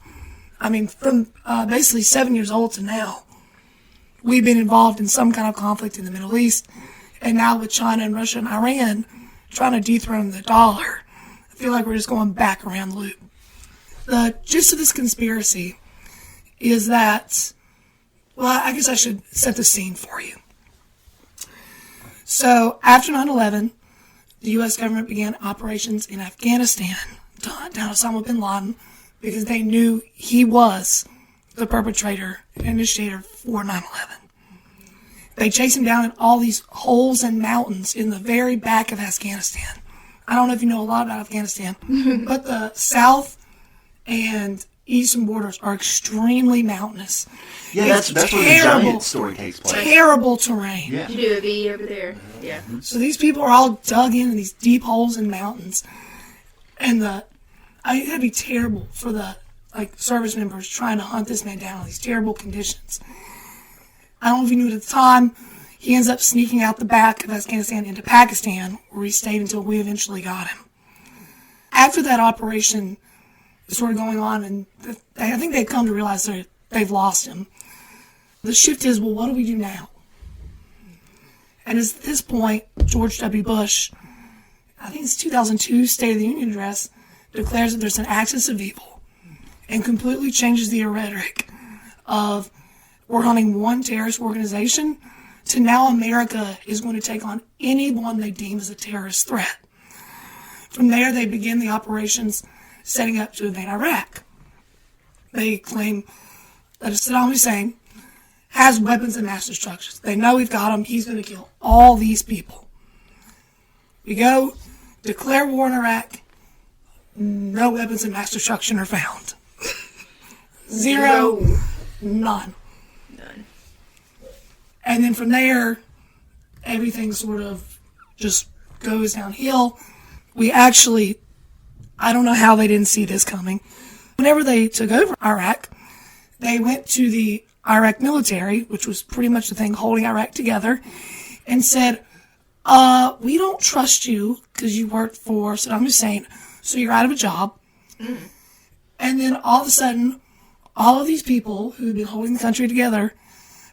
I mean, from basically 7 years old to now, we've been involved in some kind of conflict in the Middle East, and now with China and Russia and Iran trying to dethrone the dollar, I feel like we're just going back around the loop. The gist of this conspiracy is that, well, I guess I should set the scene for you. So, after 9/11, the U.S. government began operations in Afghanistan to hunt down Osama bin Laden because they knew he was the perpetrator and initiator for 9/11. They chased him down in all these holes and mountains in the very back of Afghanistan. I don't know if you know a lot about Afghanistan, but the south and eastern borders are extremely mountainous. Yeah, that's where the giant story takes place. Terrible terrain. Yeah. You do a V over there. Yeah. So these people are all dug in these deep holes in mountains, and it'd be terrible for the service members trying to hunt this man down in these terrible conditions. I don't know if you knew it at the time. He ends up sneaking out the back of Afghanistan into Pakistan, where he stayed until we eventually got him. After that operation is sort of going on, and I think they've come to realize that they've lost him. The shift is, well, what do we do now? And at this point, George W. Bush, I think it's 2002 State of the Union address, declares that there's an axis of evil and completely changes the rhetoric of we're hunting one terrorist organization to now America is going to take on anyone they deem as a terrorist threat. From there, they begin the operations setting up to invade Iraq. They claim that Saddam Hussein has weapons of mass destruction. They know we've got him. He's going to kill all these people. We go, declare war in Iraq. No weapons of mass destruction are found. Zero. None. And then from there, everything sort of just goes downhill. We actually, I don't know how they didn't see this coming. Whenever they took over Iraq, they went to the Iraq military, which was pretty much the thing holding Iraq together, and said, we don't trust you because you worked for Saddam Hussein, so you're out of a job. And then all of a sudden, all of these people who had been holding the country together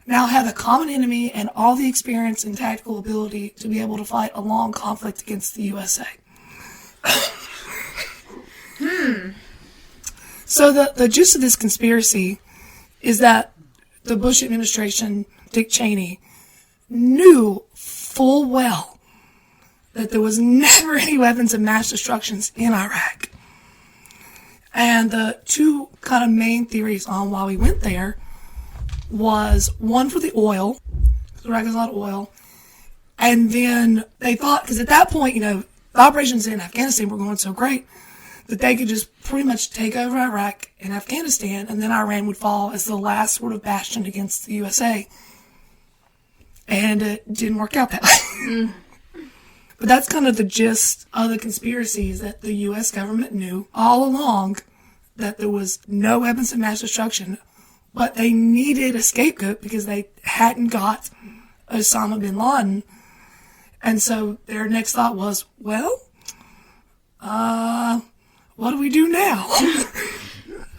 now have a common enemy and all the experience and tactical ability to be able to fight a long conflict against the USA. So the gist of this conspiracy is that the Bush administration, Dick Cheney, knew full well that there was never any weapons of mass destruction in Iraq. And the two kind of main theories on why we went there was one for the oil, because Iraq has a lot of oil, and then they thought, because at that point, the operations in Afghanistan were going so great that they could just pretty much take over Iraq and Afghanistan, and then Iran would fall as the last sort of bastion against the USA. And it didn't work out that way. But that's kind of the gist of the conspiracy, is that the U.S. government knew all along that there was no weapons of mass destruction, but they needed a scapegoat because they hadn't got Osama bin Laden. And so their next thought was, well, what do we do now?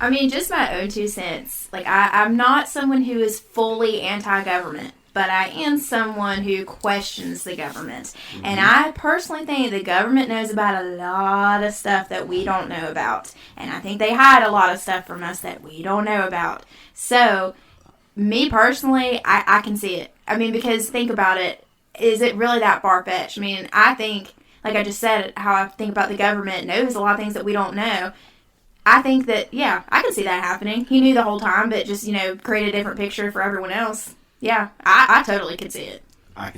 I mean, just my own 2 cents. I'm not someone who is fully anti-government, but I am someone who questions the government. And I personally think the government knows about a lot of stuff that we don't know about. And I think they hide a lot of stuff from us that we don't know about. So, me personally, I can see it. I mean, because think about it. Is it really that far-fetched? I mean, I think, like I just said, how I think about the government knows a lot of things that we don't know. I think that, yeah, I can see that happening. He knew the whole time, but just, create a different picture for everyone else. Yeah, I totally could see it. I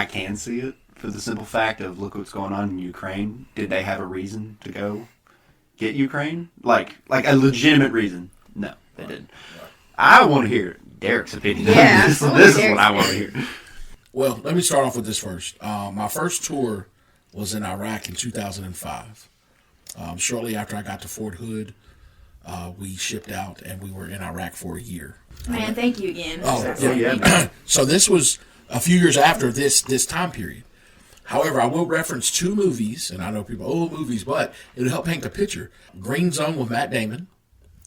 can see it for the simple fact of look what's going on in Ukraine. Did they have a reason to go get Ukraine? Like a legitimate reason. And I want to hear Derek's opinion. Yeah, this I want is Derek's what I want to hear. Well, let me start off with this first. My first tour was in Iraq in 2005. Shortly after I got to Fort Hood, we shipped out and we were in Iraq for a year. Man, thank you again. Oh, Yeah. So this was a few years after this time period. However, I will reference two movies, and I know people, movies, but it'll help paint the picture. Green Zone with Matt Damon,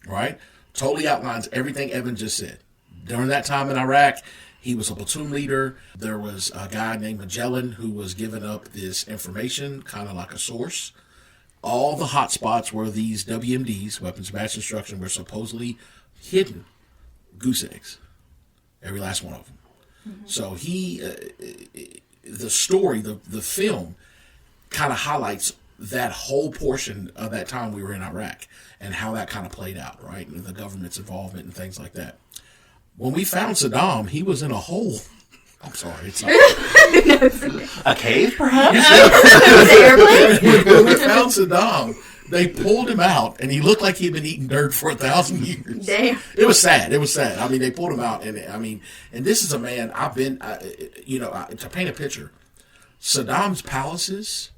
right? Totally outlines everything Evan just said. During that time in Iraq, he was a platoon leader. There was a guy named Magellan who was giving up this information, kind of like a source. All the hot spots where these WMDs, weapons of mass destruction, were supposedly hidden goose eggs. Every last one of them. Mm-hmm. So the story, the film, kind of highlights that whole portion of that time we were in Iraq and how that kind of played out, right? And the government's involvement and things like that. When we found Saddam, he was in a hole. I'm sorry. It's not. A cave, perhaps? When we found Saddam, they pulled him out, and he looked like he'd been eating dirt for 1,000 years. Damn. It was sad. I mean, they pulled him out, and and this is a man to paint a picture, Saddam's palaces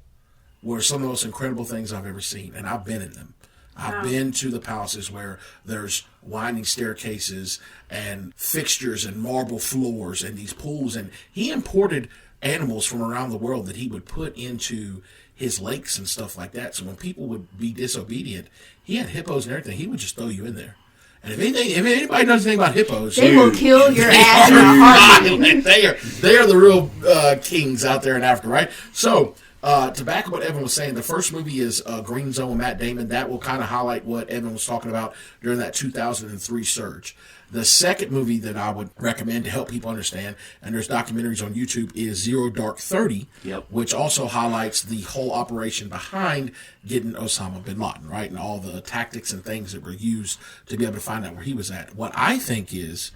were some of the most incredible things I've ever seen, and I've been in them. I've been to the palaces where there's winding staircases and fixtures and marble floors and these pools. And he imported animals from around the world that he would put into his lakes and stuff like that. So when people would be disobedient, he had hippos and everything. He would just throw you in there. And if anybody knows anything about hippos, they will kill your ass in a heartbeat. They are the real kings out there in Africa, right? So, to back up what Evan was saying, the first movie is Green Zone with Matt Damon. That will kind of highlight what Evan was talking about during that 2003 surge. The second movie that I would recommend to help people understand, and there's documentaries on YouTube, is Zero Dark 30, which also highlights the whole operation behind getting Osama bin Laden, right? And all the tactics and things that were used to be able to find out where he was at. What I think is,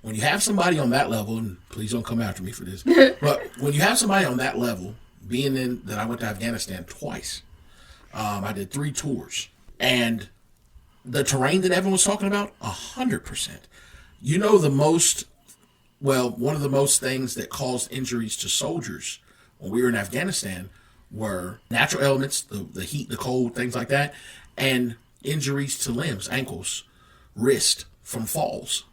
when you have somebody on that level, and please don't come after me for this, but when you have somebody on that level, being in that I went to Afghanistan twice. I did 3 tours. And the terrain that Evan was talking about, 100%. You know one of the most things that caused injuries to soldiers when we were in Afghanistan were natural elements, the heat, the cold, things like that, and injuries to limbs, ankles, wrist from falls.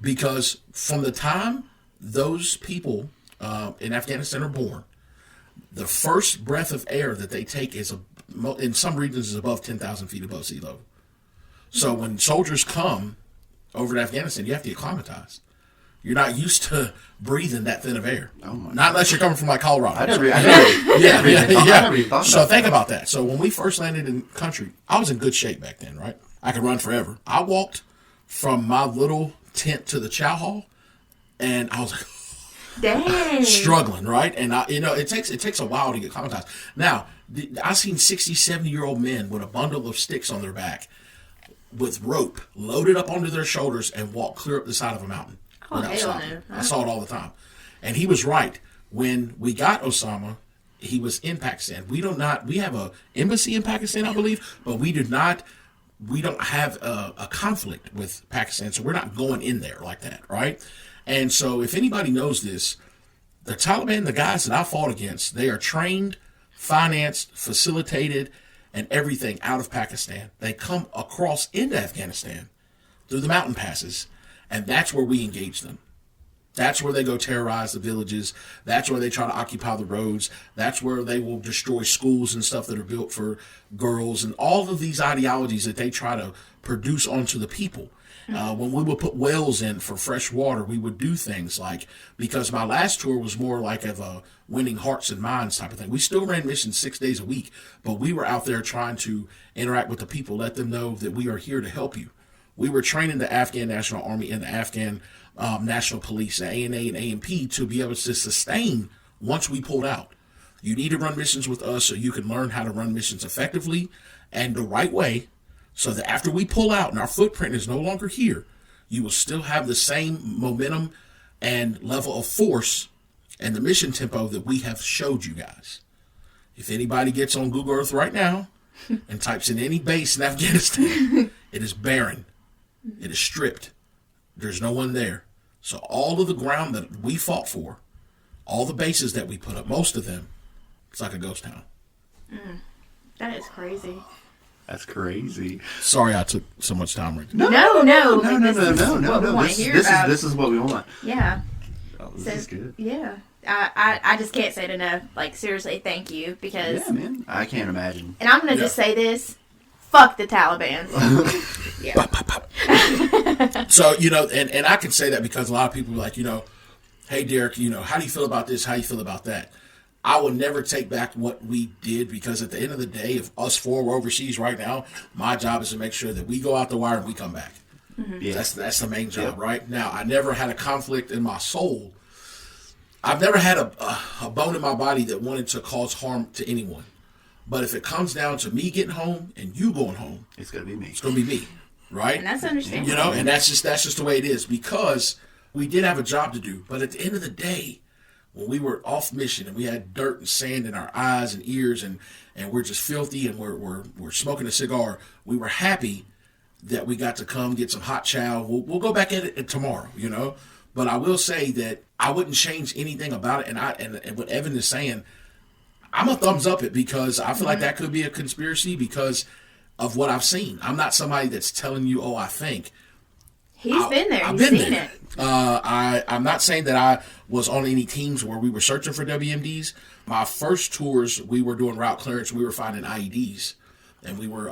Because from the time those people in Afghanistan are born, the first breath of air that they take is, in some regions, is above 10,000 feet above sea level. So when soldiers come over to Afghanistan, you have to get acclimatized. You're not used to breathing that thin of air. Not unless you're coming from like Colorado. I never even thought So think about that. So when we first landed in country, I was in good shape back then, right? I could run forever. I walked from my little tent to the chow hall, and I was like, dang, struggling, right? And it takes a while to get acclimatized. Now, I've seen 60, 70-year-old men with a bundle of sticks on their back with rope loaded up onto their shoulders and walk clear up the side of a mountain. I saw it all the time. And he was right. When we got Osama, he was in Pakistan. We have an embassy in Pakistan, I believe, but we don't have a conflict with Pakistan, so we're not going in there like that, right? And so if anybody knows this, the Taliban, the guys that I fought against, they are trained, financed, facilitated, and everything out of Pakistan. They come across into Afghanistan through the mountain passes, and that's where we engage them. That's where they go terrorize the villages. That's where they try to occupy the roads. That's where they will destroy schools and stuff that are built for girls, and all of these ideologies that they try to produce onto the people. When we would put wells in for fresh water, we would do things like, because my last tour was more like of a winning hearts and minds type of thing. We still ran missions 6 days a week, but we were out there trying to interact with the people, let them know that we are here to help you. We were training the Afghan National Army and the Afghan National Police, the ANA and ANP, to be able to sustain once we pulled out. You need to run missions with us so you can learn how to run missions effectively and the right way, so that after we pull out and our footprint is no longer here, you will still have the same momentum and level of force and the mission tempo that we have showed you guys. If anybody gets on Google Earth right now and types in any base in Afghanistan, it is barren. It is stripped. There's no one there. So all of the ground that we fought for, all the bases that we put up, most of them, it's like a ghost town. That is crazy. That's crazy. Sorry I took so much time, Rick. No. No. This is what we want. Yeah. Oh, this is good. Yeah. I just can't say it enough. Like, seriously, thank you. Because, Yeah, man. I can't imagine. and I'm going to just say this. Fuck the Taliban. Yeah. So, and I can say that because a lot of people are like, hey, Derek, how do you feel about this? How do you feel about that? I will never take back what we did because at the end of the day, if us four were overseas right now, my job is to make sure that we go out the wire and we come back. Yeah. That's the main job, right? Now, I never had a conflict in my soul. I've never had a bone in my body that wanted to cause harm to anyone. But if it comes down to me getting home and you going home, It's going to be me. it's going to be me, right? And that's understandable. And that's just the way it is because we did have a job to do. But at the end of the day, when we were off mission and we had dirt and sand in our eyes and ears and we're just filthy and we're smoking a cigar, we were happy that we got to come get some hot chow. We'll go back at it tomorrow, But I will say that I wouldn't change anything about it. And what Evan is saying, I'm a thumbs up it because I feel like that could be a conspiracy because of what I've seen. I'm not somebody that's telling you, I think. He's been there. I've He's been seen there. it. I'm not saying that I was on any teams where we were searching for WMDs. My first tours, we were doing route clearance. We were finding IEDs, and we were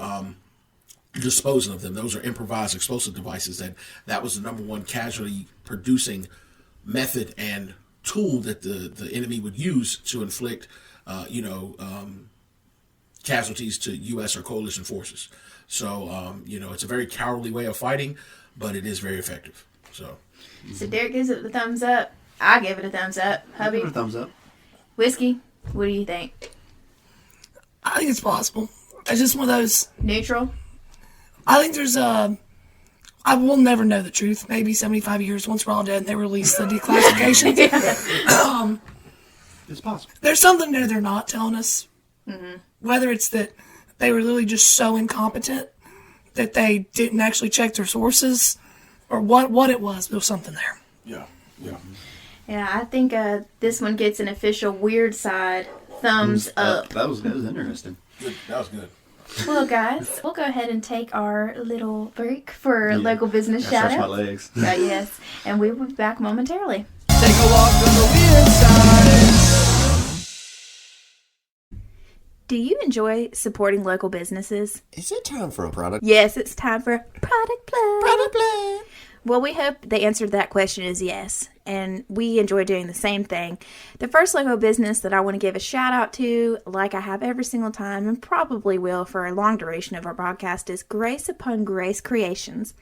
disposing of them. Those are improvised explosive devices, and that was the number one casualty producing method and tool that the enemy would use to inflict, casualties to U.S. or coalition forces. So, it's a very cowardly way of fighting, but it is very effective. So Derek gives it the thumbs up. I give it a thumbs up. Hubby, Give it a thumbs up. Whiskey, what do you think? I think it's possible. It's just one of those. Neutral? I think there's I will never know the truth. Maybe 75 years once we're all dead and they release the declassifications. It's possible. There's something there they're not telling us. Mm-hmm. Whether it's that they were literally just so incompetent that they didn't actually check their sources or what it was. There was something there. yeah. Yeah, I think this one gets an official weird side thumbs up. That was interesting. Good. That was good. Well, guys, we'll go ahead and take our little break for local business Stretch my shout-outs. legs. Yes, and we will be back momentarily. Take a walk on the weird side. Do you enjoy supporting local businesses? Is it time for a product? Yes, it's time for product plug. Product plug. Well, we hope the answer to that question is yes, and we enjoy doing the same thing. The first local business that I want to give a shout out to, like I have every single time and probably will for a long duration of our podcast, is Grace Upon Grace Creations.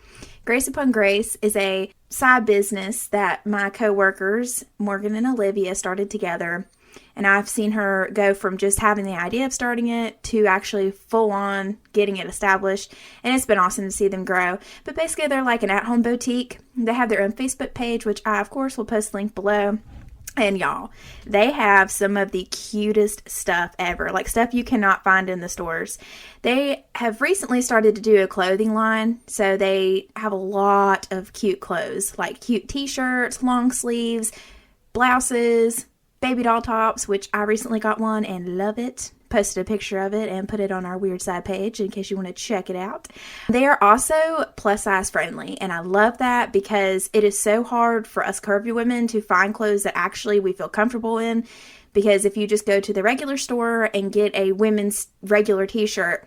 Grace Upon Grace is a side business that my coworkers, Morgan and Olivia, started together. And I've seen her go from just having the idea of starting it to actually full on getting it established. And it's been awesome to see them grow. But basically, they're like an at-home boutique. They have their own Facebook page, which I, of course, will post a link below. And y'all, they have some of the cutest stuff ever, like stuff you cannot find in the stores. They have recently started to do a clothing line, so they have a lot of cute clothes, like cute t-shirts, long sleeves, blouses, baby doll tops, which I recently got one and love it. Posted a picture of it and put it on our Weird Side page in case you want to check it out. They are also plus size friendly, and I love that because it is so hard for us curvy women to find clothes that actually we feel comfortable in, because if you just go to the regular store and get a women's regular t-shirt,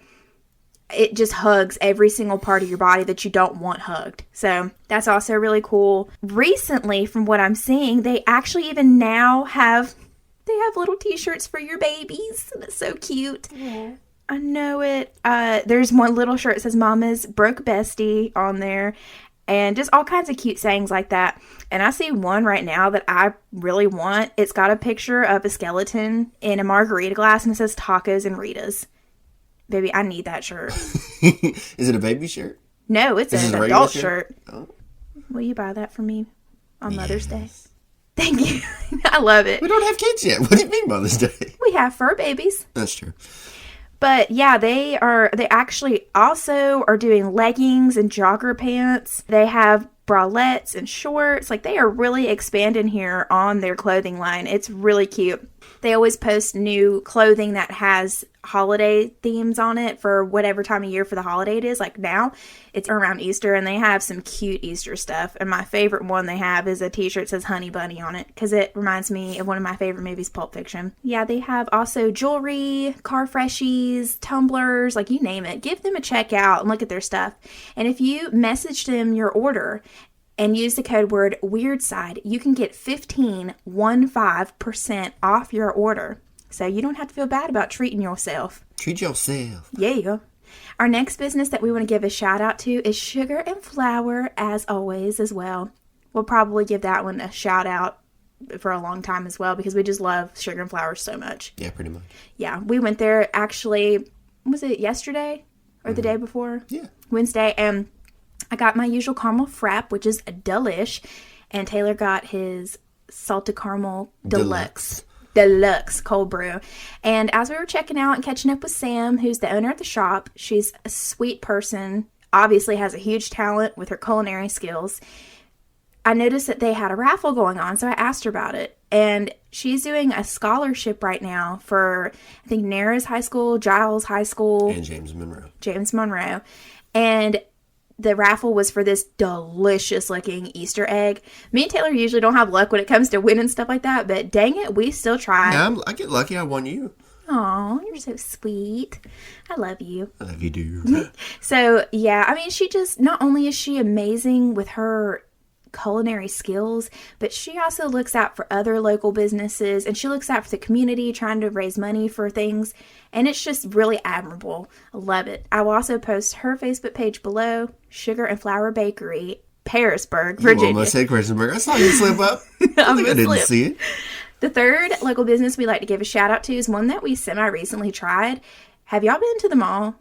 it just hugs every single part of your body that you don't want hugged. So that's also really cool. Recently, from what I'm seeing, they actually even now have little t-shirts for your babies. That's so cute. Yeah. I know it. There's one little shirt that says Mama's Broke Bestie on there, and just all kinds of cute sayings like that. And I see one right now that I really want. It's got a picture of a skeleton in a margarita glass, and it says Tacos and Ritas. Baby, I need that shirt. Is it a baby shirt? No, it's Is an it a adult regular shirt. Oh. Will you buy that for me on Mother's Day? Thank you. I love it. We don't have kids yet. What do you mean Mother's Day? We have fur babies. That's true. But yeah, they actually also are doing leggings and jogger pants. They have bralettes and shorts. Like, they are really expanding here on their clothing line. It's really cute. They always post new clothing that has holiday themes on it for whatever time of year for the holiday it is. Like now, it's around Easter, and they have some cute Easter stuff. And my favorite one they have is a t-shirt that says Honey Bunny on it, because it reminds me of one of my favorite movies, Pulp Fiction. Yeah, they have also jewelry, car freshies, tumblers, like you name it. Give them a check out and look at their stuff. And if you message them your order and use the code word WEIRDSIDE, you can get 15% off your order. So you don't have to feel bad about treating yourself. Treat yourself. Yeah. Our next business that we want to give a shout out to is Sugar and Flour, as always, as well. We'll probably give that one a shout out for a long time as well, because we just love Sugar and Flour so much. Yeah, pretty much. Yeah, we went there actually, was it yesterday or the day before? Yeah. Wednesday, and I got my usual caramel frap, which is a delish, and Taylor got his salted caramel deluxe cold brew. And as we were checking out and catching up with Sam, who's the owner of the shop, she's a sweet person, obviously has a huge talent with her culinary skills. I noticed that they had a raffle going on, so I asked her about it. And she's doing a scholarship right now for, I think, Narrows High School, Giles High School. And James Monroe. And the raffle was for this delicious looking Easter egg. Me and Taylor usually don't have luck when it comes to winning stuff like that, but dang it, we still tried. Yeah, I get lucky. I won you. Aw, you're so sweet. I love you. I love you, dude. So, yeah, I mean, she just, not only is she amazing with her culinary skills, but she also looks out for other local businesses, and she looks out for the community, trying to raise money for things, and it's just really admirable. I love it. I will also post her Facebook page below, Sugar and Flour Bakery, Parisburg, Virginia. You almost said Christiansburg. I saw you slip up. I didn't see it. The third local business we like to give a shout out to is one that we semi-recently tried. Have y'all been to the mall?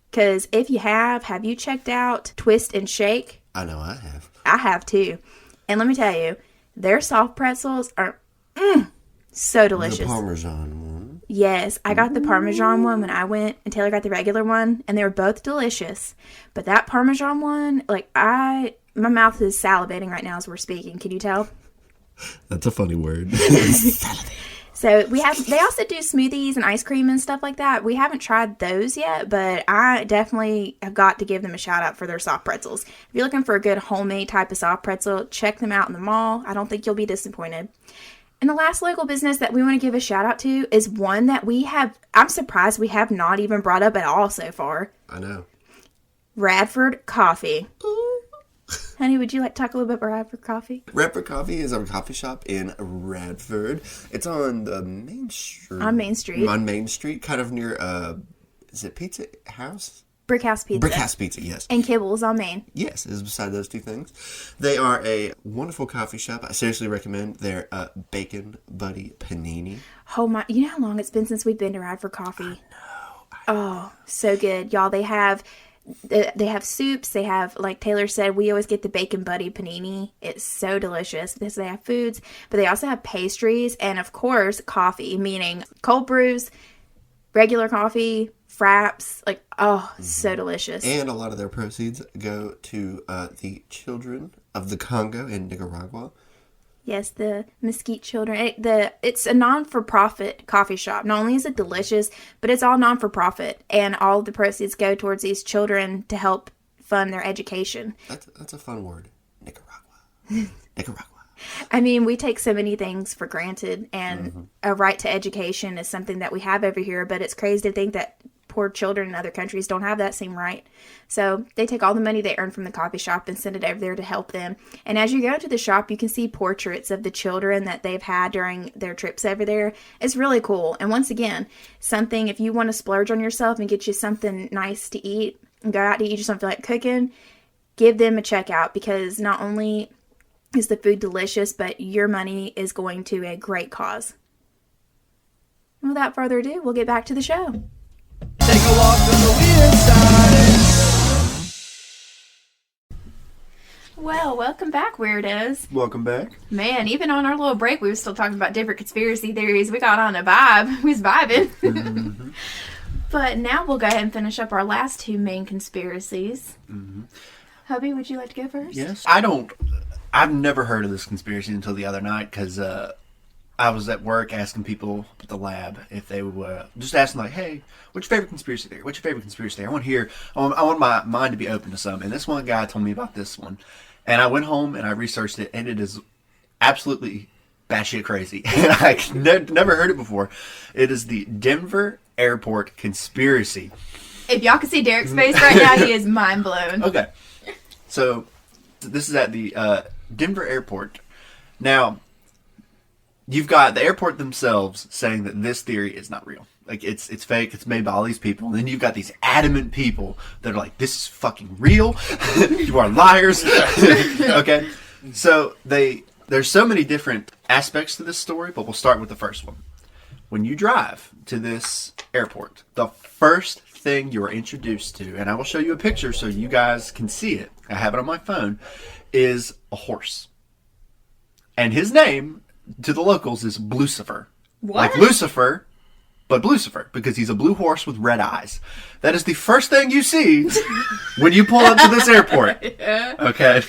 Because if you have you checked out Twist and Shake? I know I have. I have too. And let me tell you, their soft pretzels are so delicious. The Parmesan one. Yes, I got the Parmesan one when I went, and Taylor got the regular one, and they were both delicious. But that Parmesan one, like, my mouth is salivating right now as we're speaking. Can you tell? That's a funny word. So they also do smoothies and ice cream and stuff like that. We haven't tried those yet, but I definitely have got to give them a shout out for their soft pretzels. If you're looking for a good homemade type of soft pretzel, check them out in the mall. I don't think you'll be disappointed. And the last local business that we want to give a shout out to is one that I'm surprised we have not even brought up at all so far. I know. Radford Coffee. Honey, would you like to talk a little bit about Radford Coffee? Radford Coffee is a coffee shop in Radford. It's on the Main Street. On Main Street. On Main Street, kind of near, is it Pizza House? Brick House Pizza. Brick House Pizza, yes. And Kibbles on Main. Yes, it's beside those two things. They are a wonderful coffee shop. I seriously recommend their Bacon Buddy Panini. Oh my, you know how long it's been since we've been to Radford Coffee? I know. So good. Y'all, they have soups. They have, like Taylor said, we always get the Bacon Buddy Panini. It's so delicious because they have foods, but they also have pastries and, of course, coffee, meaning cold brews, regular coffee, fraps. Like, so delicious. And a lot of their proceeds go to the children of the Congo in Nicaragua. Yes, the Mesquite Children. It's a non-for-profit coffee shop. Not only is it delicious, but it's all non-for-profit. And all of the proceeds go towards these children to help fund their education. That's a fun word. Nicaragua. Nicaragua. I mean, we take so many things for granted. And a right to education is something that we have over here. But it's crazy to think that poor children in other countries don't have that same right. So they take all the money they earn from the coffee shop and send it over there to help them. And as you go to the shop, you can see portraits of the children that they've had during their trips over there. It's really cool. And once again, something, if you want to splurge on yourself and get you something nice to eat and go out to eat, you just don't feel like cooking, give them a check out, because not only is the food delicious, but your money is going to a great cause. And without further ado, we'll get back to the show. Take a walk on the weird side. Well, welcome back, weirdos. Welcome back. Man, even on our little break, we were still talking about different conspiracy theories. We got on a vibe. We was vibing. But now we'll go ahead and finish up our last two main conspiracies. Hubby, would you like to go first? Yes. I've never heard of this conspiracy until the other night because I was at work asking people at the lab if they were just asking like, hey, what's your favorite conspiracy theory? What's your favorite conspiracy theory? I want my mind to be open to some. And this one guy told me about this one. And I went home and I researched it, and it is absolutely batshit crazy. I never heard it before. It is the Denver Airport conspiracy. If y'all can see Derek's face right now, he is mind blown. Okay. So this is at the Denver Airport. Now, you've got the airport themselves saying that this theory is not real. Like, it's fake. It's made by all these people. And then you've got these adamant people that are like, this is fucking real. You are liars. Okay? So there's so many different aspects to this story, but we'll start with the first one. When you drive to this airport, the first thing you are introduced to, and I will show you a picture so you guys can see it, I have it on my phone, is a horse. And his name, to the locals, is Blucifer. What? Like Lucifer, but Blucifer, because he's a blue horse with red eyes. That is the first thing you see when you pull up to this airport. Yeah. Okay?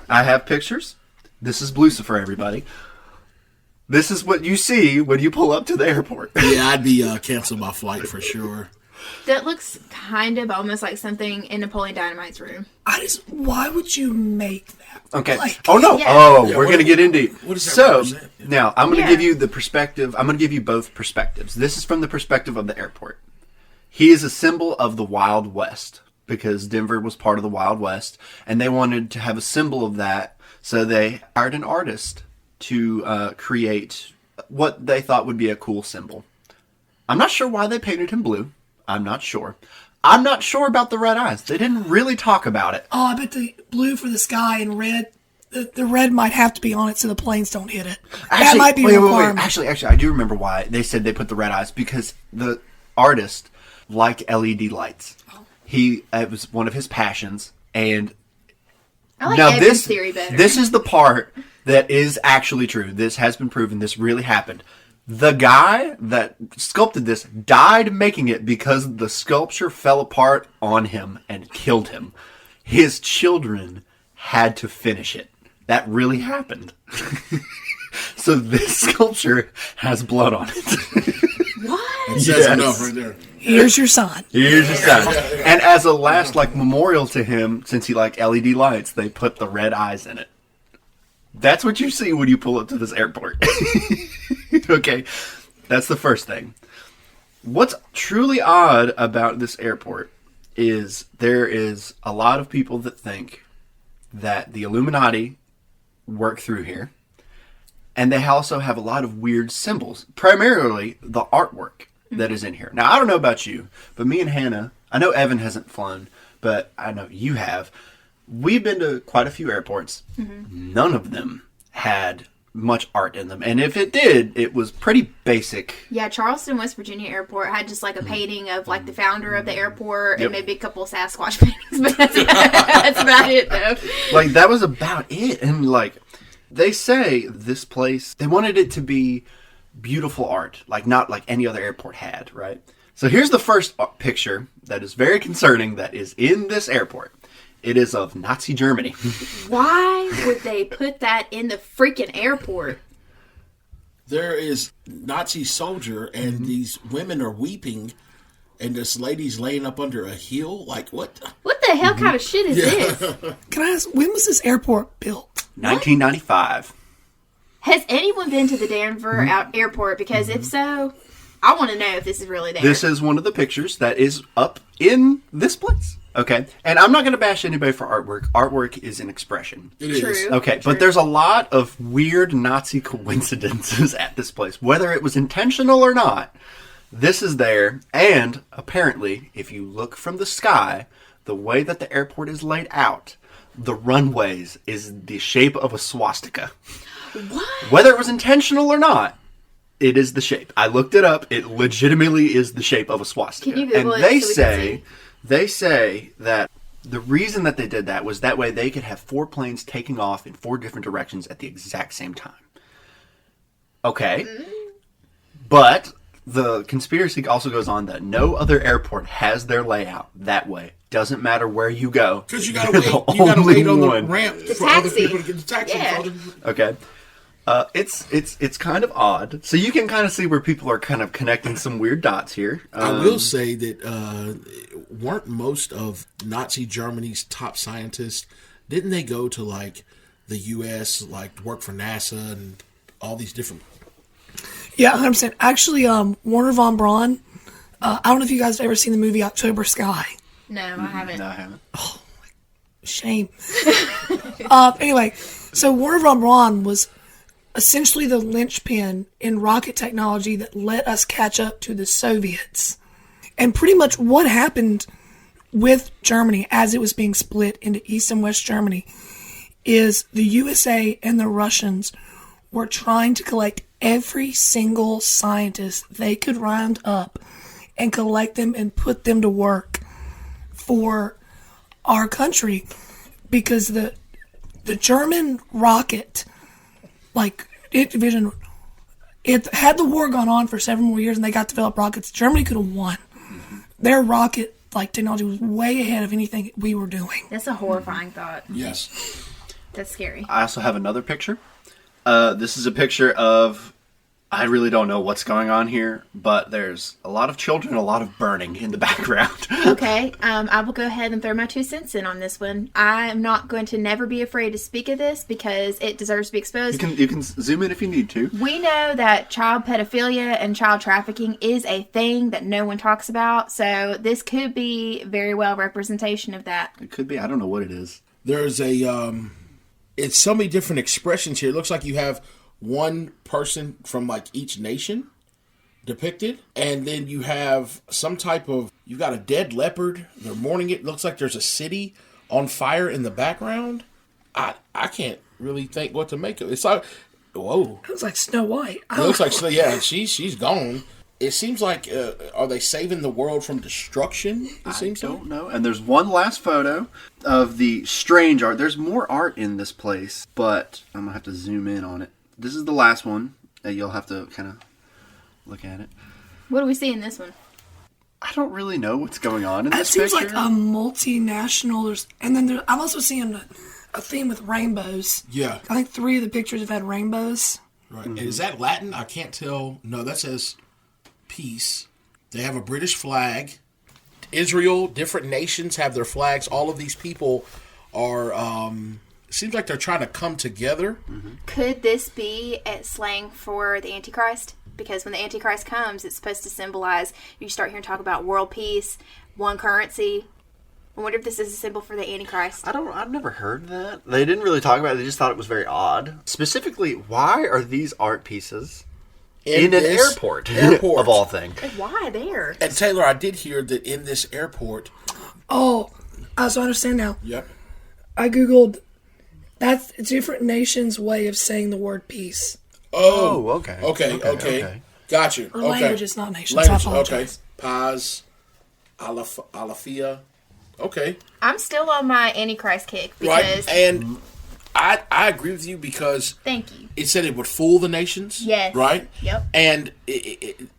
I have pictures. This is Blucifer, everybody. This is what you see when you pull up to the airport. Yeah, I'd be cancel my flight for sure. That looks kind of almost like something in Napoleon Dynamite's room. Why would you make that? Okay. Like, Oh, no. Yeah. Oh, Yeah, we're going to get into what does that So, represent? now, I'm going to Yeah. give you the perspective. I'm going to give you both perspectives. This is from the perspective of the airport. He is a symbol of the Wild West because Denver was part of the Wild West, and they wanted to have a symbol of that, so they hired an artist to create what they thought would be a cool symbol. I'm not sure why they painted him blue. I'm not sure. I'm not sure about the red eyes. They didn't really talk about it. Oh, I bet the blue for the sky and red. The red might have to be on it so the planes don't hit it. That might be a requirement. Actually, I do remember why they said they put the red eyes, because the artist liked LED lights. It was one of his passions, and I like now Evan's theory better. this is the part that is actually true. This has been proven. This really happened. The guy that sculpted this died making it because the sculpture fell apart on him and killed him. His children had to finish it. That really happened. So this sculpture has blood on it. What? It says enough right there. Here's your sign. Here's your sign. And as a last memorial to him, since he liked LED lights, they put the red eyes in it. That's what you see when you pull up to this airport. Okay, that's the first thing. What's truly odd about this airport is there is a lot of people that think that the Illuminati work through here, and they also have a lot of weird symbols, primarily the artwork that is in here. Now, I don't know about you, but me and Hannah, I know Evan hasn't flown, but I know you have. We've been to quite a few airports. Mm-hmm. None of them had much art in them. And if it did, it was pretty basic. Yeah, Charleston, West Virginia Airport had just like a painting of like the founder of the airport and maybe a couple of Sasquatch paintings, but that's about it though. Like, that was about it. And like, they say this place, they wanted it to be beautiful art, like not like any other airport had, right? So here's the first picture that is very concerning that is in this airport. It is of Nazi Germany. Why would they put that in the freaking airport? There is Nazi soldier, and these women are weeping, and this lady's laying up under a hill. Like, what? What the hell kind of shit is this? Can I ask, when was this airport built? 1995. Has anyone been to the Denver airport? Because if so, I want to know if this is really there. This is one of the pictures that is up in this place. Okay, and I'm not going to bash anybody for artwork. Artwork is an expression. It is. True. Okay, True. but there's a lot of weird Nazi coincidences at this place. Whether it was intentional or not, this is there. And apparently, if you look from the sky, the way that the airport is laid out, the runways is the shape of a swastika. What? Whether it was intentional or not, it is the shape. I looked it up. It legitimately is the shape of a swastika. Can you Google and it so we can see? They say that the reason that they did that was that way they could have 4 planes taking off in 4 different directions at the exact same time. Okay. But The conspiracy also goes on that no other airport has their layout that way. Doesn't matter where you go. Because you gotta You're wait. the You gotta only wait on the one. ramp for other taxi. people to get the taxi. Yeah. Okay. It's kind of odd. So you can kind of see where people are kind of connecting some weird dots here. I will say that weren't most of Nazi Germany's top scientists, didn't they go to like the U.S., like work for NASA and all these different... Yeah, 100%. Actually, Werner von Braun, I don't know if you guys have ever seen the movie October Sky. No, I haven't. No, I haven't. Shame. Anyway, so Werner von Braun was essentially the linchpin in rocket technology that let us catch up to the Soviets. And pretty much what happened with Germany as it was being split into East and West Germany is the USA and the Russians were trying to collect every single scientist they could round up and collect them and put them to work for our country, because the German rocket, like it had the war gone on for several more years and they got developed rockets, Germany could have won. Their rocket technology was way ahead of anything we were doing. That's a horrifying thought. Yes. That's scary. I also have another picture. This is a picture of, I really don't know what's going on here, but there's a lot of children, a lot of burning in the background. Okay, I will go ahead and throw my 2 cents in on this one. I'm not going to never be afraid to speak of this because it deserves to be exposed. You can zoom in if you need to. We know that child pedophilia and child trafficking is a thing that no one talks about, so this could be very well representation of that. It could be. I don't know what it is. There's it's so many different expressions here. It looks like you have one person from like each nation depicted, and then you have some type of, you've got a dead leopard, they're mourning it. Looks like there's a city on fire in the background. I can't really think what to make of it. It's like, whoa. It was like Snow White. It looks like, she's gone. It seems like, are they saving the world from destruction? I don't know. And there's one last photo of the strange art. There's more art in this place, but I'm going to have to zoom in on it. This is the last one. You'll have to kind of look at it. What do we see in this one? I don't really know what's going on in It this seems picture. like a multinational. And then I'm also seeing a theme with rainbows. Yeah. I think 3 of the pictures have had rainbows. Right. And is that Latin? I can't tell. No, that says peace. They have a British flag. Israel, different nations have their flags. All of these people are, seems like they're trying to come together. Mm-hmm. Could this be a slang for the Antichrist? Because when the Antichrist comes, it's supposed to symbolize, you start hearing talk about world peace, one currency. I wonder if this is a symbol for the Antichrist. I've never heard that. They didn't really talk about it. They just thought it was very odd. Specifically, why are these art pieces in an airport of all things? Like, why there? And Taylor, I did hear that in this airport. Oh, so I understand now. Yep. I Googled, that's a different nation's way of saying the word peace. Oh, okay. Okay. Got you. Or okay. languages, not nations. I Language, apologize. okay. Paz, Alafia. Okay. I'm still on my Antichrist kick Right. because... And I agree with you because Thank you. it said it would fool the nations. Yes. Right? Yep. And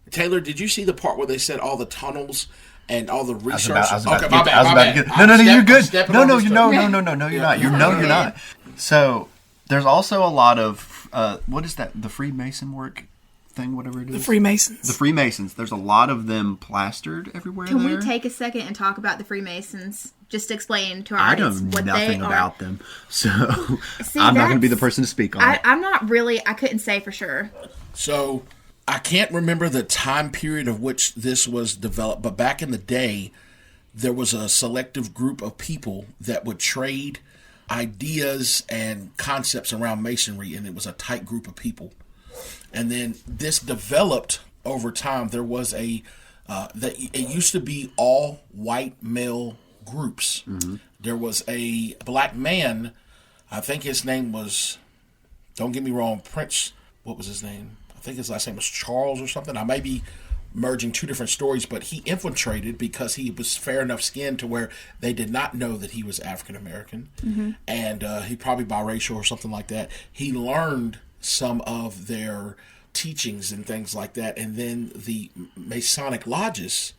Taylor, did you see the part where they said all the tunnels and all the research? I was about to my get- I was about to bad. get- No, you're good. stepping No, on his you're toes. no, you're not. You're not. So there's also a lot of what is that? The Freemason work thing, whatever it is. The Freemasons. The Freemasons. There's a lot of them plastered everywhere. Can there. we take a second and talk about the Freemasons? Just to explain to our I know audience what nothing they are. about them, so See, I'm not going to be the that's- person to speak on it. I'm not really... I couldn't say for sure. So I can't remember the time period of which this was developed, but back in the day, there was a selective group of people that would trade ideas and concepts around masonry, and it was a tight group of people. And then this developed over time. There was it used to be all white male groups. Mm-hmm. There was a black man, I think his name was, don't get me wrong, Prince, what was his name? I think his last name was Charles or something. I may be merging two different stories, but he infiltrated because he was fair enough skinned to where they did not know that he was African American. Mm-hmm. And he probably biracial or something like that. He learned some of their teachings and things like that. And then the Masonic lodges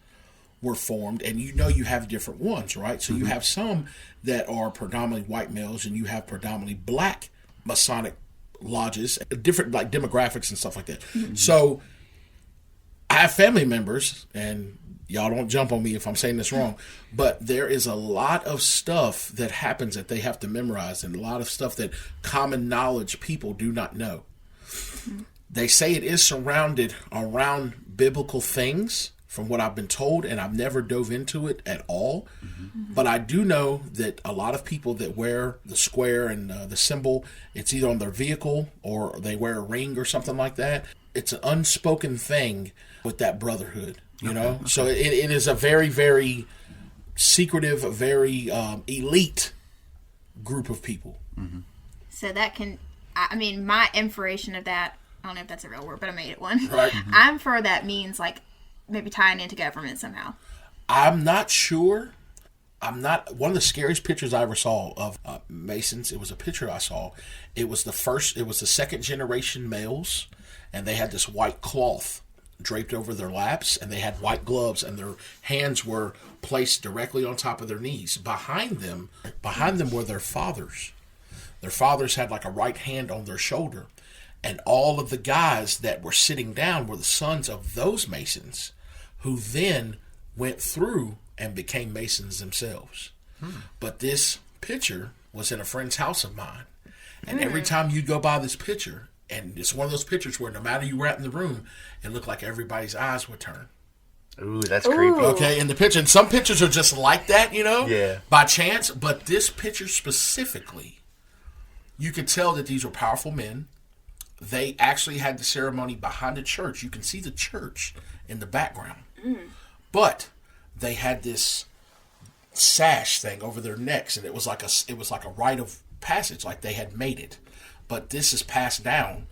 were formed, and you have different ones, right? So you have some that are predominantly white males, and you have predominantly black Masonic lodges, different like demographics and stuff like that. So I have family members, and y'all don't jump on me if I'm saying this wrong, but there is a lot of stuff that happens that they have to memorize, and a lot of stuff that common knowledge people do not know. They say it is surrounded around biblical things, from what I've been told, and I've never dove into it at all. But I do know that a lot of people that wear the square and the symbol, it's either on their vehicle or they wear a ring or something like that. It's an unspoken thing with that brotherhood, you know? So it is a very, very secretive, very elite group of people. So that can, I mean, my inspiration of that, I don't know if that's a real word, but I made it one. Right. I'm for that means like maybe tying into government somehow. I'm not sure. One of the scariest pictures I ever saw of Masons, it was a picture I saw. It was the second generation males, and they had this white cloth draped over their laps, and they had white gloves, and their hands were placed directly on top of their knees. Behind them were their fathers. Their fathers had like a right hand on their shoulder. And all of the guys that were sitting down were the sons of those Masons, who then went through and became Masons themselves. But this picture was in a friend's house of mine. And every time you'd go by this picture, and it's one of those pictures where no matter you were at in the room, it looked like everybody's eyes would turn. Ooh, that's creepy. Okay, in the picture. And some pictures are just like that, Yeah. by chance. But this picture specifically, you could tell that these were powerful men. They actually had the ceremony behind the church. You can see the church in the background. But they had this sash thing over their necks, and it was like a rite of passage, like they had made it. But this is passed down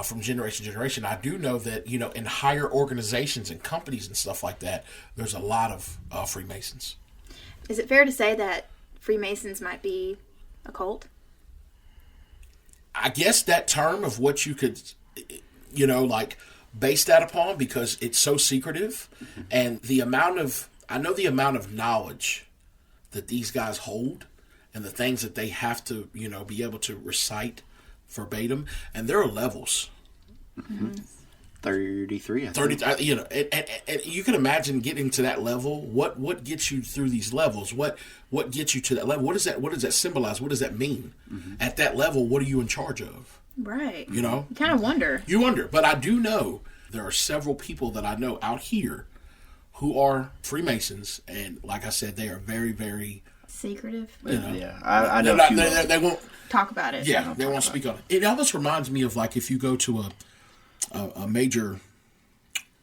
from generation to generation. I do know that, in higher organizations and companies and stuff like that, there's a lot of Freemasons. Is it fair to say that Freemasons might be a cult? I guess that term of what you could, base that upon, because it's so secretive, and the amount of knowledge that these guys hold, and the things that they have to, be able to recite verbatim, and there are levels. 33, I think. 30, and you can imagine getting to that level. What gets you through these levels? What gets you to that level? What does that symbolize? What does that mean? At that level, what are you in charge of? Right. You kind of wonder. You wonder. But I do know there are several people that I know out here who are Freemasons, and like I said, they are very, very secretive. Yeah, I know. They won't talk about it. Yeah, they won't speak on it. It almost reminds me of like if you go to a major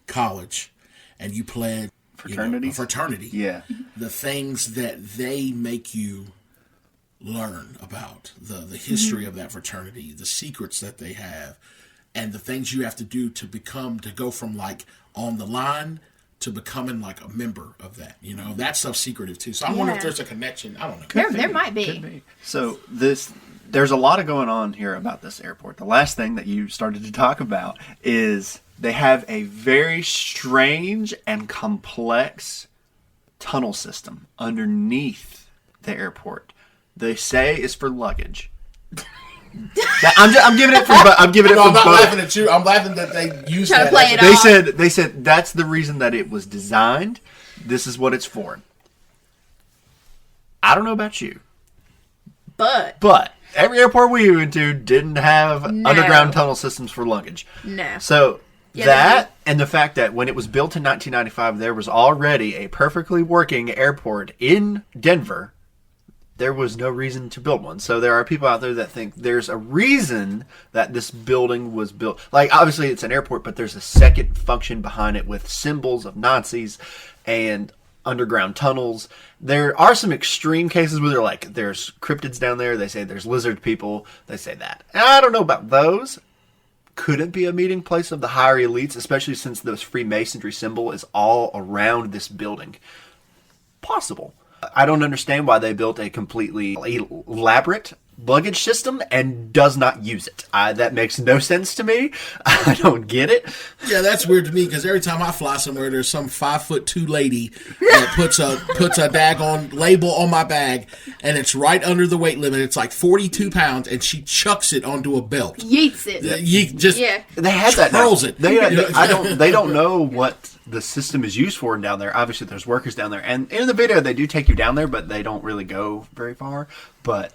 college and you pledge fraternity. A fraternity. Yeah. The things that they make you learn about, the history of that fraternity, the secrets that they have, and the things you have to do to go from like on the line to becoming like a member of that. That stuff's secretive too. So I wonder if there's a connection. I don't know. There might be. Could be. So there's a lot going on here about this airport. The last thing that you started to talk about is they have a very strange and complex tunnel system underneath the airport. They say it's for luggage. I'm giving it for. I'm giving it for. I'm not both. laughing at you. I'm laughing that they used Trying that. to play it off. They said that's the reason that it was designed. This is what it's for. I don't know about you, but every airport we went to didn't have underground tunnel systems for luggage. No. So that and the fact that when it was built in 1995, there was already a perfectly working airport in Denver. There was no reason to build one. So there are people out there that think there's a reason that this building was built. Like, obviously it's an airport, but there's a second function behind it with symbols of Nazis and underground tunnels. There are some extreme cases where they're like, there's cryptids down there. They say there's lizard people. They say that. And I don't know about those. Could it be a meeting place of the higher elites, especially since this Freemasonry symbol is all around this building? Possible. I don't understand why they built a completely elaborate luggage system and does not use it. That makes no sense to me. I don't get it. Yeah, that's weird to me because every time I fly somewhere, there's some 5'2" lady that puts a daggone label on my bag, and it's right under the weight limit. It's like 42 pounds, and she chucks it onto a belt. Yeets it. They had that. Twirls it. They don't know what the system is used for down there. Obviously, there's workers down there, and in the video they do take you down there, but they don't really go very far. But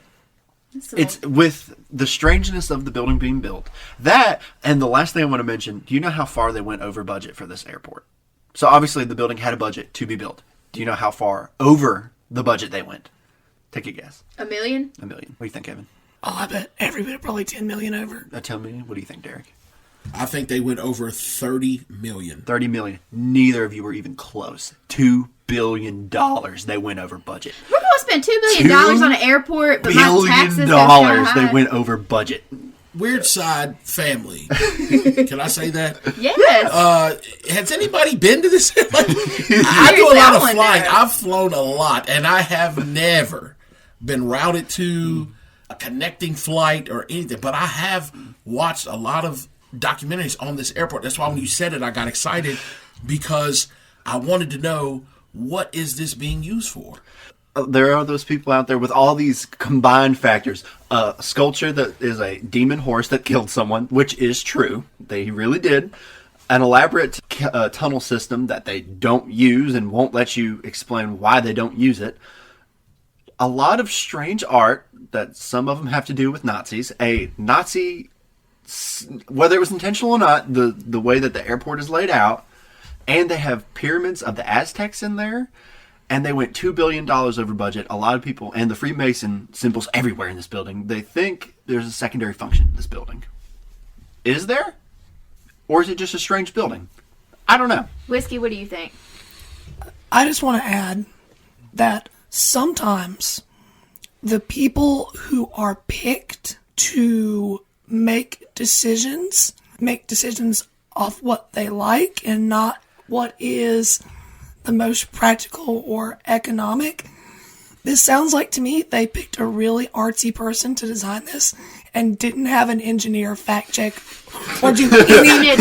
it's with the strangeness of the building being built. That, and the last thing I want to mention, do you know how far they went over budget for this airport? So obviously the building had a budget to be built. Do you know how far over the budget they went? Take a guess. $1 million? $1 million. What do you think, Kevin? Oh, I bet every bit probably 10 million over. $10 million? What do you think, Derek? I think they went over 30 million. 30 million. Neither of you were even close. $2 billion they went over budget. We're going to spend $2 billion on an airport, but my taxes go $2 billion they went over budget. Weird side family. Can I say that? Yes. Has anybody been to this? I do a lot of flying. I've flown a lot, and I have never been routed to a connecting flight or anything. But I have watched a lot of documentaries on this airport. That's why when you said it, I got excited because I wanted to know, what is this being used for? There are those people out there with all these combined factors. A sculpture that is a demon horse that killed someone, which is true. They really did. An elaborate tunnel system that they don't use and won't let you explain why they don't use it. A lot of strange art that some of them have to do with Nazis. A Nazi, whether it was intentional or not, the way that the airport is laid out. And they have pyramids of the Aztecs in there. And they went $2 billion over budget. A lot of people, and the Freemason symbols everywhere in this building, they think there's a secondary function in this building. Is there? Or is it just a strange building? I don't know. Whiskey, what do you think? I just want to add that sometimes the people who are picked to make decisions off what they like and not what is the most practical or economic. This sounds like to me they picked a really artsy person to design this and didn't have an engineer fact check or do any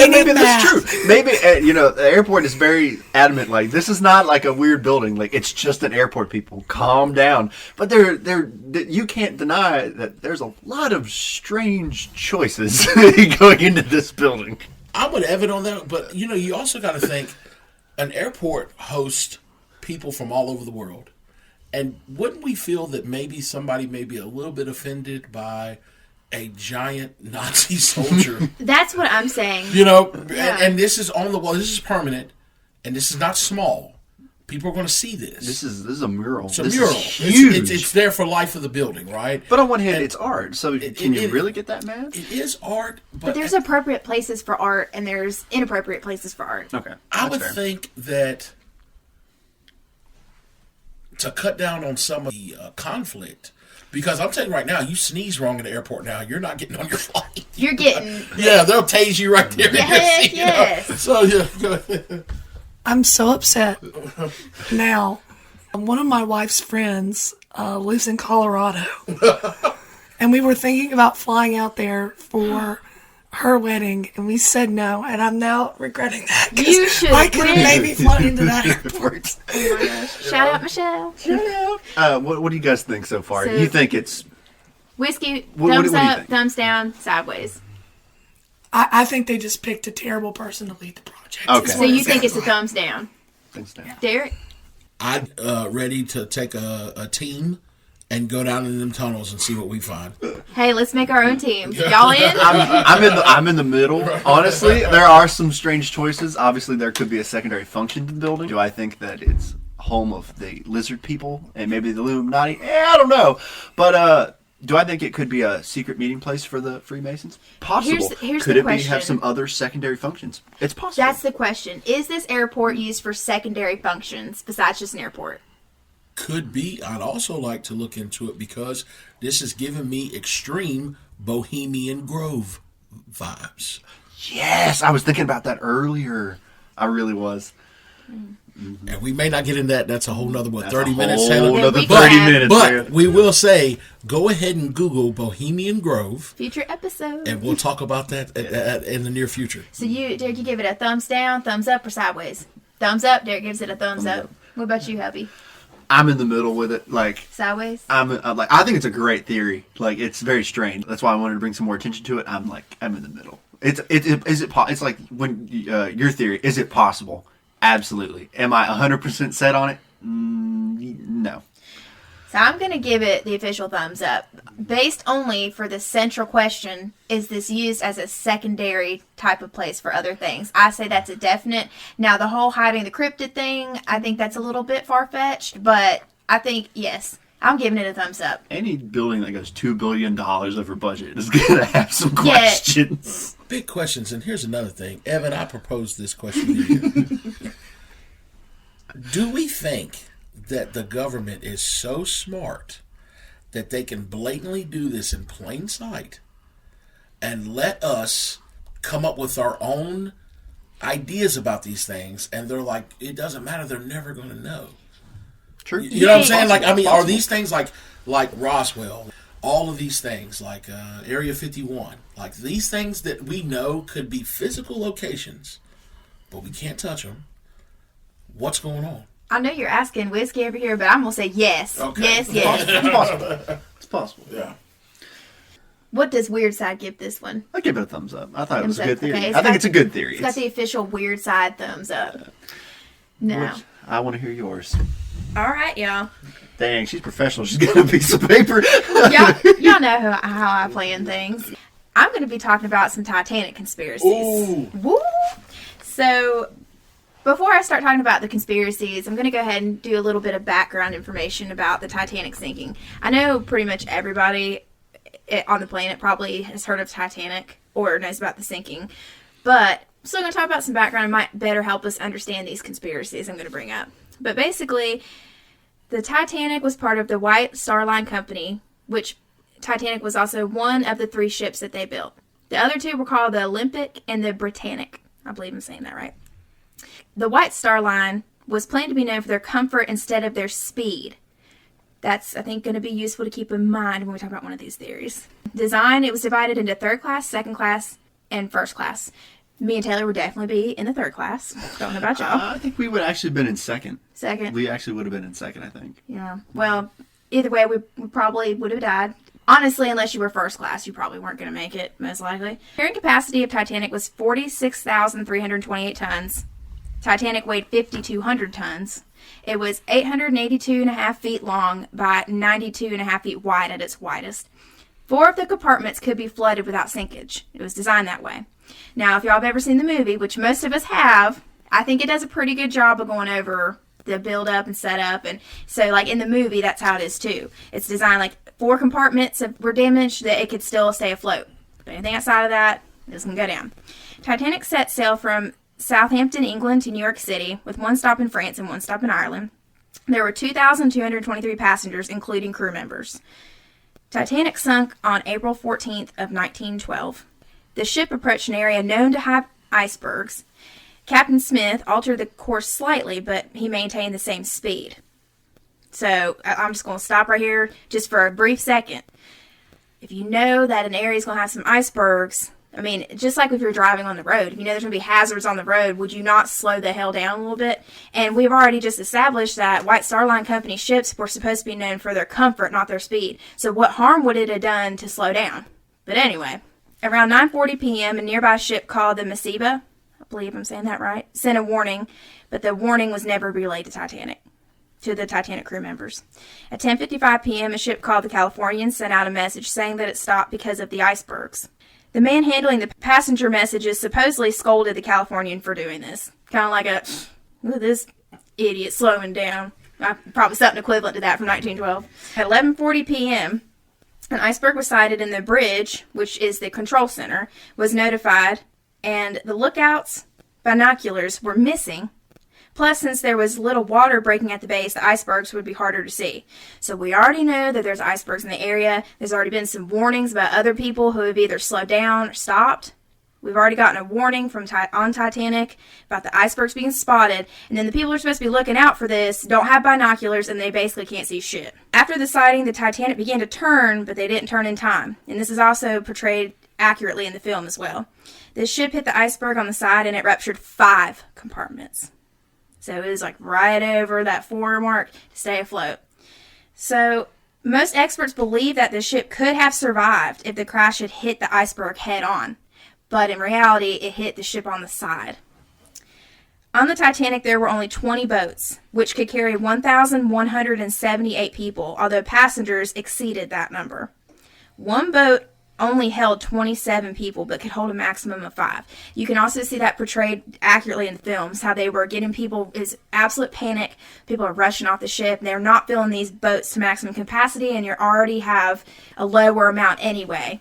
Maybe that's true. Maybe the airport is very adamant. Like, this is not like a weird building. Like, it's just an airport. People, calm down. But you can't deny that there's a lot of strange choices going into this building. I'm with Evan on that, but you also got to think. An airport hosts people from all over the world. And wouldn't we feel that maybe somebody may be a little bit offended by a giant Nazi soldier? That's what I'm saying. And this is on the wall. This is permanent. And this is not small. People are going to see this. This is a mural. It's a mural. Huge. It's there for life of the building, right? But on one hand, it's art. So can you really get that mad? It is art. But there's appropriate places for art, and there's inappropriate places for art. Okay. I would think that to cut down on some of the conflict, because I'm telling you right now, you sneeze wrong in the airport now, you're not getting on your flight. You're getting... Yeah, they'll tase you right there. Yes. So, yeah, go ahead. I'm so upset. Now, one of my wife's friends lives in Colorado. And we were thinking about flying out there for her wedding, and we said no, and I'm now regretting that. You should. I could have maybe flown into that airport. Oh my gosh. Shout out, Michelle. Shout out. What do you guys think so far? You think it's... Whiskey, what thumbs do you up, think? thumbs down, sideways. I think they just picked a terrible person to lead the project. Okay. So you think it's a thumbs down? Thumbs down. Derek? I'm ready to take a team and go down in them tunnels and see what we find. Hey, let's make our own team. Y'all in? I'm in the middle. Honestly, there are some strange choices. Obviously, there could be a secondary function to the building. Do I think that it's home of the lizard people and maybe the Illuminati? I don't know. But do I think it could be a secret meeting place for the Freemasons? Possible. Here's could the it question. have some other secondary functions? It's possible. That's the question. Is this airport used for secondary functions besides just an airport? Could be. I'd also like to look into it because this is giving me extreme Bohemian Grove vibes. Yes, I was thinking about that earlier. I really was. And we may not get into that. That's a whole nother, That's 30 a minutes. whole Yeah, another we 30 can. minutes. But man. we will say, go ahead and Google Bohemian Grove, Future episode. and we'll talk about that in the near future. So Derek, you give it a thumbs down, thumbs up, or sideways? Thumbs up. Derek gives it a thumbs up. What about you, hubby? I'm in the middle with it. Like, Sideways? I'm like, I think it's a great theory. Like, it's very strange. That's why I wanted to bring some more attention to it. I'm in the middle. It's like when your theory, is it possible? Absolutely. Am I 100% set on it? No. So I'm going to give it the official thumbs up. Based only for the central question, is this used as a secondary type of place for other things? I say that's a definite. Now, the whole hiding the cryptid thing, I think that's a little bit far-fetched, but I think, yes, I'm giving it a thumbs up. Any building that goes $2 billion over budget is going to have some questions. Big questions. And here's another thing. Evan, I proposed this question to you. Do we think that the government is so smart that they can blatantly do this in plain sight and let us come up with our own ideas about these things, and they're like, it doesn't matter, they're never going to know? True. You know what I'm saying? Like, I mean, are these things like Roswell, all of these things, like Area 51, like these things that we know could be physical locations, but we can't touch them? What's going on? I know you're asking Whiskey over here, but I'm going to say yes. Okay. Yes. It's possible. It's possible. Yeah. What does Weird Side give this one? I give it a thumbs up. I thought it was a Thumbs good up. theory. Okay, I think it's a good theory. It's got the official Weird Side thumbs up. No. I want to hear yours. All right, y'all. Dang, she's professional. She's got a piece of paper. Y'all know how I plan things. I'm going to be talking about some Titanic conspiracies. Ooh. Woo! So, before I start talking about the conspiracies, I'm going to go ahead and do a little bit of background information about the Titanic sinking. I know pretty much everybody on the planet probably has heard of Titanic or knows about the sinking, but I'm still going to talk about some background. It might better help us understand these conspiracies I'm going to bring up. But basically, the Titanic was part of the White Star Line Company, which Titanic was also one of the 3 ships that they built. The other 2 were called the Olympic and the Britannic. I believe I'm saying that right. The White Star Line was planned to be known for their comfort instead of their speed. That's, I think, going to be useful to keep in mind when we talk about one of these theories. Design, it was divided into 3rd class, 2nd class, and 1st class. Me and Taylor would definitely be in the 3rd class. Don't know about y'all. I think we would actually have been in second. Second. We actually would have been in second, I think. Yeah. Well, either way, we probably would have died. Honestly, unless you were 1st class, you probably weren't going to make it, most likely. Carrying capacity of Titanic was 46,328 tons. Titanic weighed 5,200 tons. It was 882.5 feet long by 92.5 feet wide at its widest. 4 of the compartments could be flooded without sinkage. It was designed that way. Now, if y'all have ever seen the movie, which most of us have, I think it does a pretty good job of going over the build up and set up. And so, like in the movie, that's how it is too. It's designed like 4 compartments were damaged that it could still stay afloat. But anything outside of that, it's going to go down. Titanic set sail from Southampton, England to New York City, with 1 stop in France and 1 stop in Ireland. There were 2,223 passengers, including crew members. Titanic sunk on April 14th of 1912. The ship approached an area known to have icebergs. Captain Smith altered the course slightly, but he maintained the same speed. So I'm just going to stop right here just for a brief second. If you know that an area is going to have some icebergs, I mean, just like if you're driving on the road, if you know there's going to be hazards on the road, would you not slow the hell down a little bit? And we've already just established that White Star Line Company ships were supposed to be known for their comfort, not their speed. So what harm would it have done to slow down? But anyway, around 9:40 p.m., a nearby ship called the Masiba, I believe I'm saying that right, sent a warning, but the warning was never relayed to the Titanic crew members. At 10:55 p.m., a ship called the Californian sent out a message saying that it stopped because of the icebergs. The man handling the passenger messages supposedly scolded the Californian for doing this. Kind of like look at this idiot slowing down. Probably something equivalent to that from 1912. At 11:40 p.m., an iceberg was sighted in the bridge, which is the control center, was notified, and the lookouts' binoculars were missing. Plus, since there was little water breaking at the base, the icebergs would be harder to see. So we already know that there's icebergs in the area. There's already been some warnings about other people who have either slowed down or stopped. We've already gotten a warning on Titanic about the icebergs being spotted, and then the people who are supposed to be looking out for this don't have binoculars, and they basically can't see shit. After the sighting, the Titanic began to turn, but they didn't turn in time, and this is also portrayed accurately in the film as well. The ship hit the iceberg on the side, and it ruptured 5 compartments. So it was like right over that 4 mark to stay afloat. So most experts believe that the ship could have survived if the crash had hit the iceberg head on. But in reality, it hit the ship on the side. On the Titanic, there were only 20 boats, which could carry 1,178 people, although passengers exceeded that number. One boat only held 27 people, but could hold a maximum of 5. You can also see that portrayed accurately in the films, how they were getting people is absolute panic. People are rushing off the ship. They're not filling these boats to maximum capacity, and you already have a lower amount anyway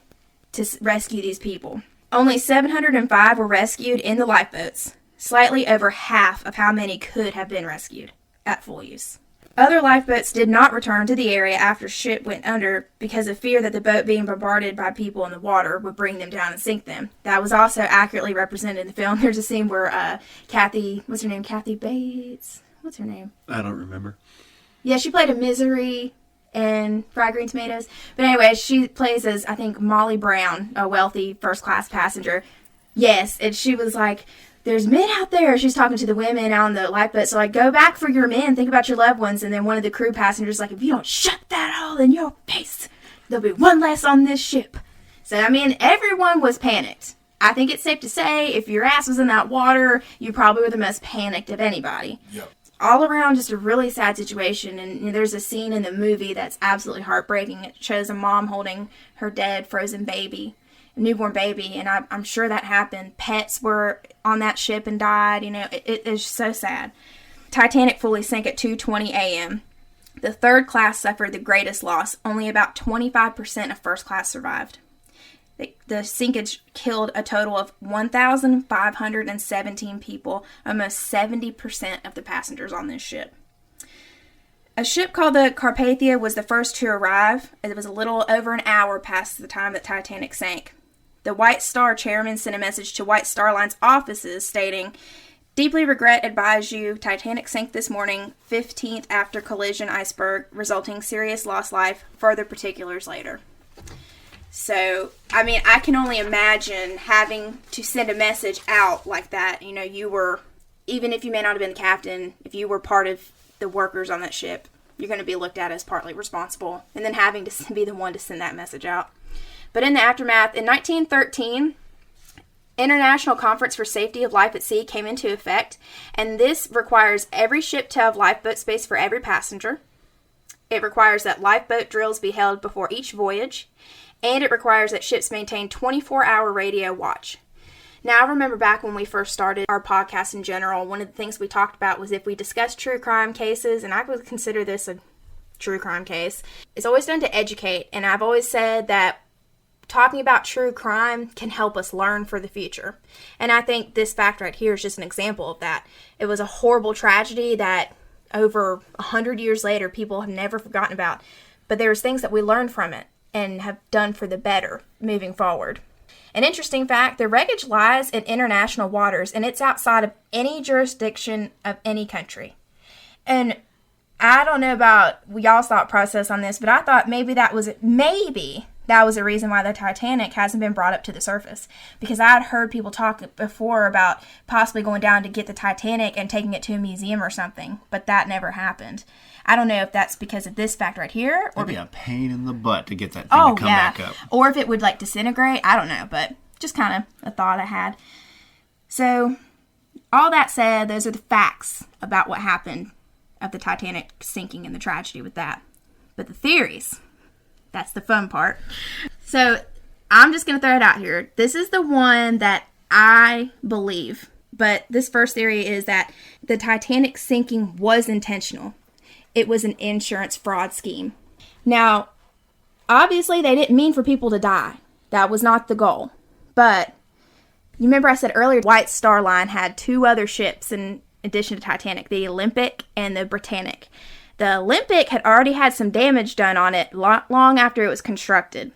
to rescue these people. Only 705 were rescued in the lifeboats, slightly over half of how many could have been rescued at full use. Other lifeboats did not return to the area after ship went under because of fear that the boat being bombarded by people in the water would bring them down and sink them. That was also accurately represented in the film. There's a scene where Kathy Bates? What's her name? I don't remember. Yeah, she played a Misery in Fried Green Tomatoes. But anyway, she plays as, I think, Molly Brown, a wealthy first-class passenger. Yes, and she was like, there's men out there. She's talking to the women on the lifeboat. So, like, go back for your men. Think about your loved ones. And then one of the crew passengers like, if you don't shut that hole in your face, there'll be one less on this ship. So, I mean, everyone was panicked. I think it's safe to say if your ass was in that water, you probably were the most panicked of anybody. Yep. All around, just a really sad situation. And there's a scene in the movie that's absolutely heartbreaking. It shows a mom holding her dead, frozen baby, a newborn baby. And I'm sure that happened. Pets were on that ship and died. You know, it is so sad. Titanic fully sank at 2:20 a.m. The third class suffered the greatest loss. Only about 25% of first class survived. The sinkage killed a total of 1,517 people, almost 70% of the passengers on this ship. A ship called the Carpathia was the first to arrive. It was a little over an hour past the time that Titanic sank. The White Star chairman sent a message to White Star Line's offices stating, "Deeply regret, advise you, Titanic sank this morning, 15th after collision iceberg, resulting serious lost life. Further particulars later." So, I mean, I can only imagine having to send a message out like that. You know, you were, even if you may not have been the captain, if you were part of the workers on that ship, you're going to be looked at as partly responsible. And then having to be the one to send that message out. But in the aftermath, in 1913, International Conference for Safety of Life at Sea came into effect. And this requires every ship to have lifeboat space for every passenger. It requires that lifeboat drills be held before each voyage. And it requires that ships maintain 24-hour radio watch. Now, I remember back when we first started our podcast in general, one of the things we talked about was if we discussed true crime cases, and I would consider this a true crime case, it's always done to educate. And I've always said that talking about true crime can help us learn for the future. And I think this fact right here is just an example of that. It was a horrible tragedy that over 100 years later, people have never forgotten about. But there's things that we learned from it and have done for the better moving forward. An interesting fact, the wreckage lies in international waters, and it's outside of any jurisdiction of any country. And I don't know about y'all's thought process on this, but I thought maybe that was a reason why the Titanic hasn't been brought up to the surface. Because I had heard people talk before about possibly going down to get the Titanic and taking it to a museum or something, but that never happened. I don't know if that's because of this fact right here. Or it'd be a pain in the butt to get that thing to come back up. Or if it would like disintegrate. I don't know, but just kind of a thought I had. So, all that said, those are the facts about what happened of the Titanic sinking and the tragedy with that. But the theories, that's the fun part. So, I'm just going to throw it out here. This is the one that I believe. But this first theory is that the Titanic sinking was intentional. It was an insurance fraud scheme. Now, obviously, they didn't mean for people to die. That was not the goal. But, you remember I said earlier, White Star Line had 2 other ships in addition to Titanic, the Olympic and the Britannic. The Olympic had already had some damage done on it long after it was constructed.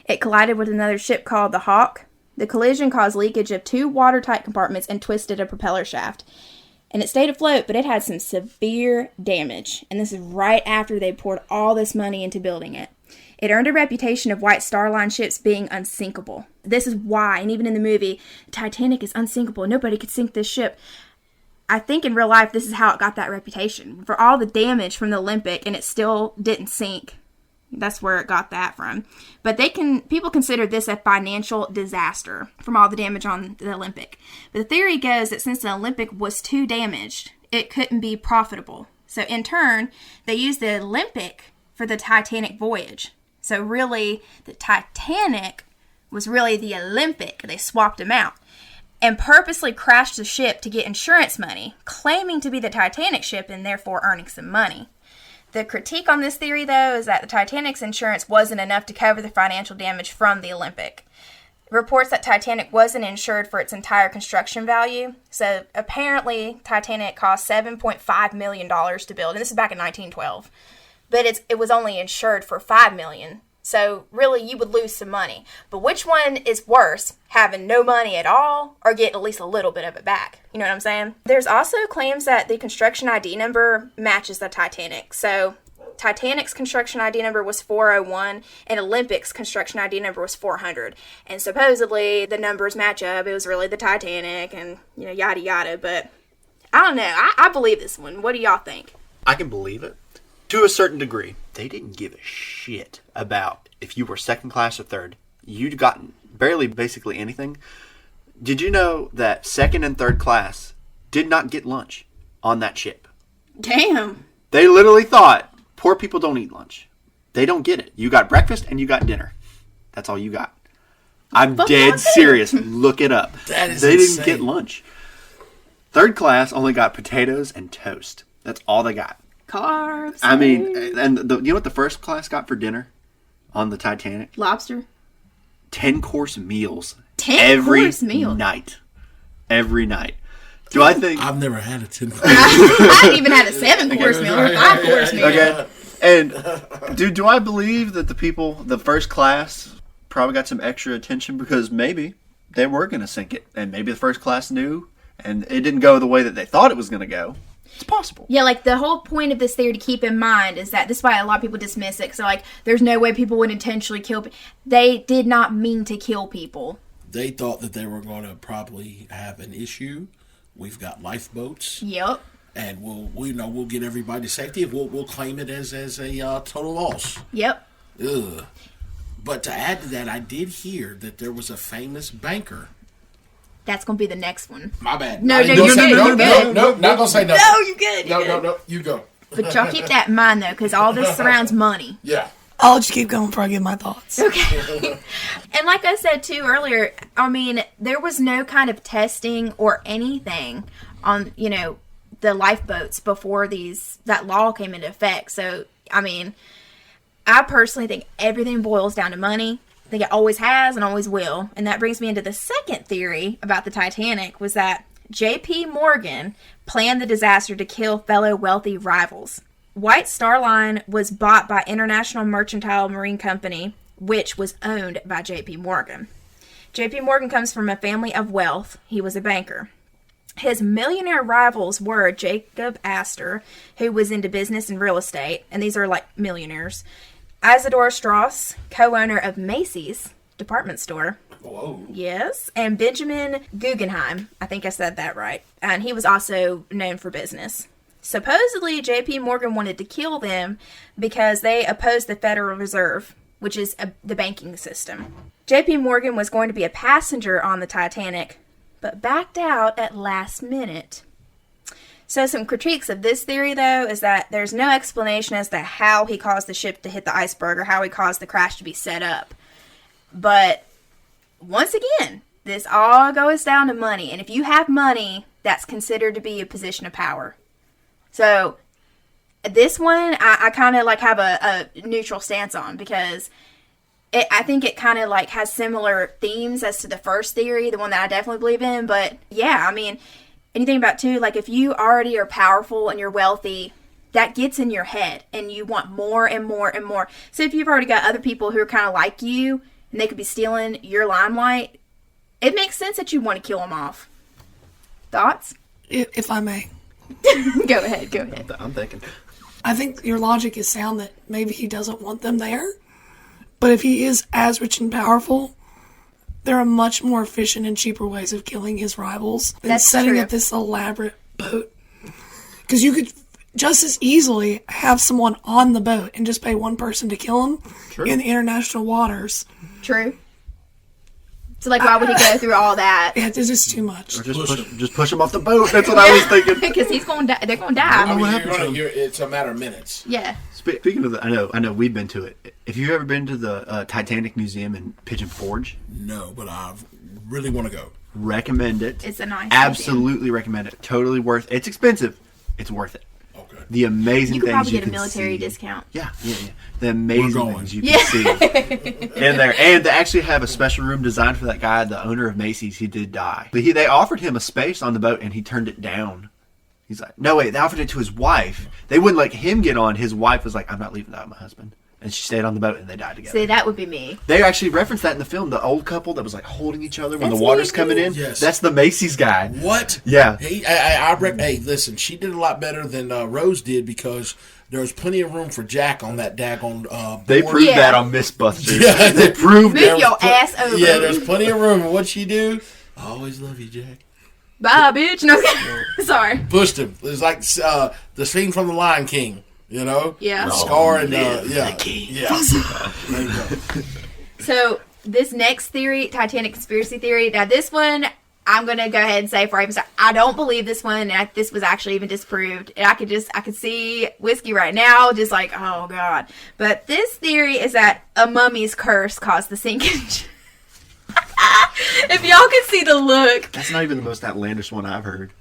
It collided with another ship called the Hawk. The collision caused leakage of 2 watertight compartments and twisted a propeller shaft. And it stayed afloat, but it had some severe damage. And this is right after they poured all this money into building it. It earned a reputation of White Star Line ships being unsinkable. This is why, and even in the movie, Titanic is unsinkable. Nobody could sink this ship. I think in real life, this is how it got that reputation. For all the damage from the Olympic, and it still didn't sink. That's where it got that from. But people consider this a financial disaster from all the damage on the Olympic. But the theory goes that since the Olympic was too damaged, it couldn't be profitable. So in turn, they used the Olympic for the Titanic voyage. So really, the Titanic was really the Olympic. They swapped them out and purposely crashed the ship to get insurance money, claiming to be the Titanic ship and therefore earning some money. The critique on this theory, though, is that the Titanic's insurance wasn't enough to cover the financial damage from the Olympic. Reports that Titanic wasn't insured for its entire construction value. So apparently, Titanic cost $7.5 million to build, and this is back in 1912. But it was only insured for $5 million. So really, you would lose some money. But which one is worse, having no money at all or get at least a little bit of it back? You know what I'm saying? There's also claims that the construction ID number matches the Titanic. So Titanic's construction ID number was 401 and Olympic's construction ID number was 400. And supposedly the numbers match up. It was really the Titanic and, yada yada. But I don't know. I believe this one. What do y'all think? I can believe it. To a certain degree, they didn't give a shit about if you were second class or third. You'd gotten barely basically anything. Did you know that second and third class did not get lunch on that ship? Damn. They literally thought, poor people don't eat lunch. They don't get it. You got breakfast and you got dinner. That's all you got. I'm dead serious. Look it up. That is They insane. didn't get lunch. Third class only got potatoes and toast. That's all they got. Carbs. I mean, and you know what the first class got for dinner on the Titanic? Lobster. 10-course meals. 10-course meal? Night. Every night. Do I think... I've never had a 10-course. I haven't even had a 7-course meal or a 5-course meal. Okay. And do I believe that the first class probably got some extra attention because maybe they were going to sink it. And maybe the first class knew and it didn't go the way that they thought it was going to go. It's possible. Yeah, like the whole point of this theory to keep in mind is that this is why a lot of people dismiss it. So, like, there's no way people would intentionally kill people. They did not mean to kill people. They thought that they were going to probably have an issue. We've got lifeboats. Yep. And we'll get everybody to safety. And we'll claim it as a total loss. Yep. Ugh. But to add to that, I did hear that there was a famous banker. That's going to be the next one. My bad. No, you're good. No, not going to say nothing. No, you're good. No, you go. But y'all keep that in mind, though, because all this surrounds money. Yeah. I'll just keep going before I get my thoughts. Okay. And like I said, too, earlier, I mean, there was no kind of testing or anything on, the lifeboats before that law came into effect. So, I mean, I personally think everything boils down to money. I think it always has and always will. And that brings me into the second theory about the Titanic was that J.P. Morgan planned the disaster to kill fellow wealthy rivals. White Star Line was bought by International Mercantile Marine Company, which was owned by J.P. Morgan. J.P. Morgan comes from a family of wealth. He was a banker. His millionaire rivals were Jacob Astor, who was into business and real estate, and these are like millionaires. Isidore Strauss, co-owner of Macy's department store. Whoa. Yes. And Benjamin Guggenheim. I think I said that right. And he was also known for business. Supposedly, J.P. Morgan wanted to kill them because they opposed the Federal Reserve, which is the banking system. J.P. Morgan was going to be a passenger on the Titanic, but backed out at last minute. So some critiques of this theory, though, is that there's no explanation as to how he caused the ship to hit the iceberg or how he caused the crash to be set up. But once again, this all goes down to money. And if you have money, that's considered to be a position of power. So this one, I kind of like have a neutral stance on because I think it kind of like has similar themes as to the first theory, the one that I definitely believe in. But yeah, I mean, and you think about too, like if you already are powerful and you're wealthy, that gets in your head and you want more and more and more. So if you've already got other people who are kind of like you and they could be stealing your limelight, it makes sense that you want to kill them off. Thoughts? If I may. Go ahead. I'm thinking. I think your logic is sound that maybe he doesn't want them there. But if he is as rich and powerful, there are much more efficient and cheaper ways of killing his rivals than setting up this elaborate boat. Because you could just as easily have someone on the boat and just pay one person to kill him in the international waters. True. So, like, why would he go through all that? Yeah, this is too much. Or just push him off the boat. That's what I was thinking. Because he's going to die. They're going to die. I mean, it's a matter of minutes. Yeah. Speaking of I know we've been to it. Have you ever been to the Titanic Museum in Pigeon Forge? No, but I really want to go. Recommend it. It's a nice Absolutely recommend it. Totally worth it. It's expensive. It's worth it. Okay. The amazing You could things probably you get a can military see. discount. Yeah. The amazing things you can see in there. And they actually have a special room designed for that guy, the owner of Macy's. He did die. But they offered him a space on the boat, and he turned it down. He's like, no, wait, they offered it to his wife. They wouldn't let him get on. His wife was like, I'm not leaving without my husband. And she stayed on the boat, and they died together. See, that would be me. They actually referenced that in the film. The old couple that was like holding each other when That's the water's me. coming in. Yes. That's the Macy's guy. What? Yeah. Hey, listen, she did a lot better than Rose did because there was plenty of room for Jack on that daggone They board. proved Yeah. that on Mythbusters. Yeah, They proved Move your ass over. Yeah, there's plenty of room. And what'd she do? I always love you, Jack. Bye, bitch. No, sorry. Pushed him. It was like the scene from The Lion King, you know? Yeah. Scar and, the yeah. king. Yeah. There you go. So, this next theory, Titanic conspiracy theory, now this one, I'm going to go ahead and say before I even start, I don't believe this one. And this was actually even disproved. And I could see Whiskey right now just like, oh, God. But this theory is that a mummy's curse caused the sinkage. If y'all could see the look. That's not even the most outlandish one I've heard.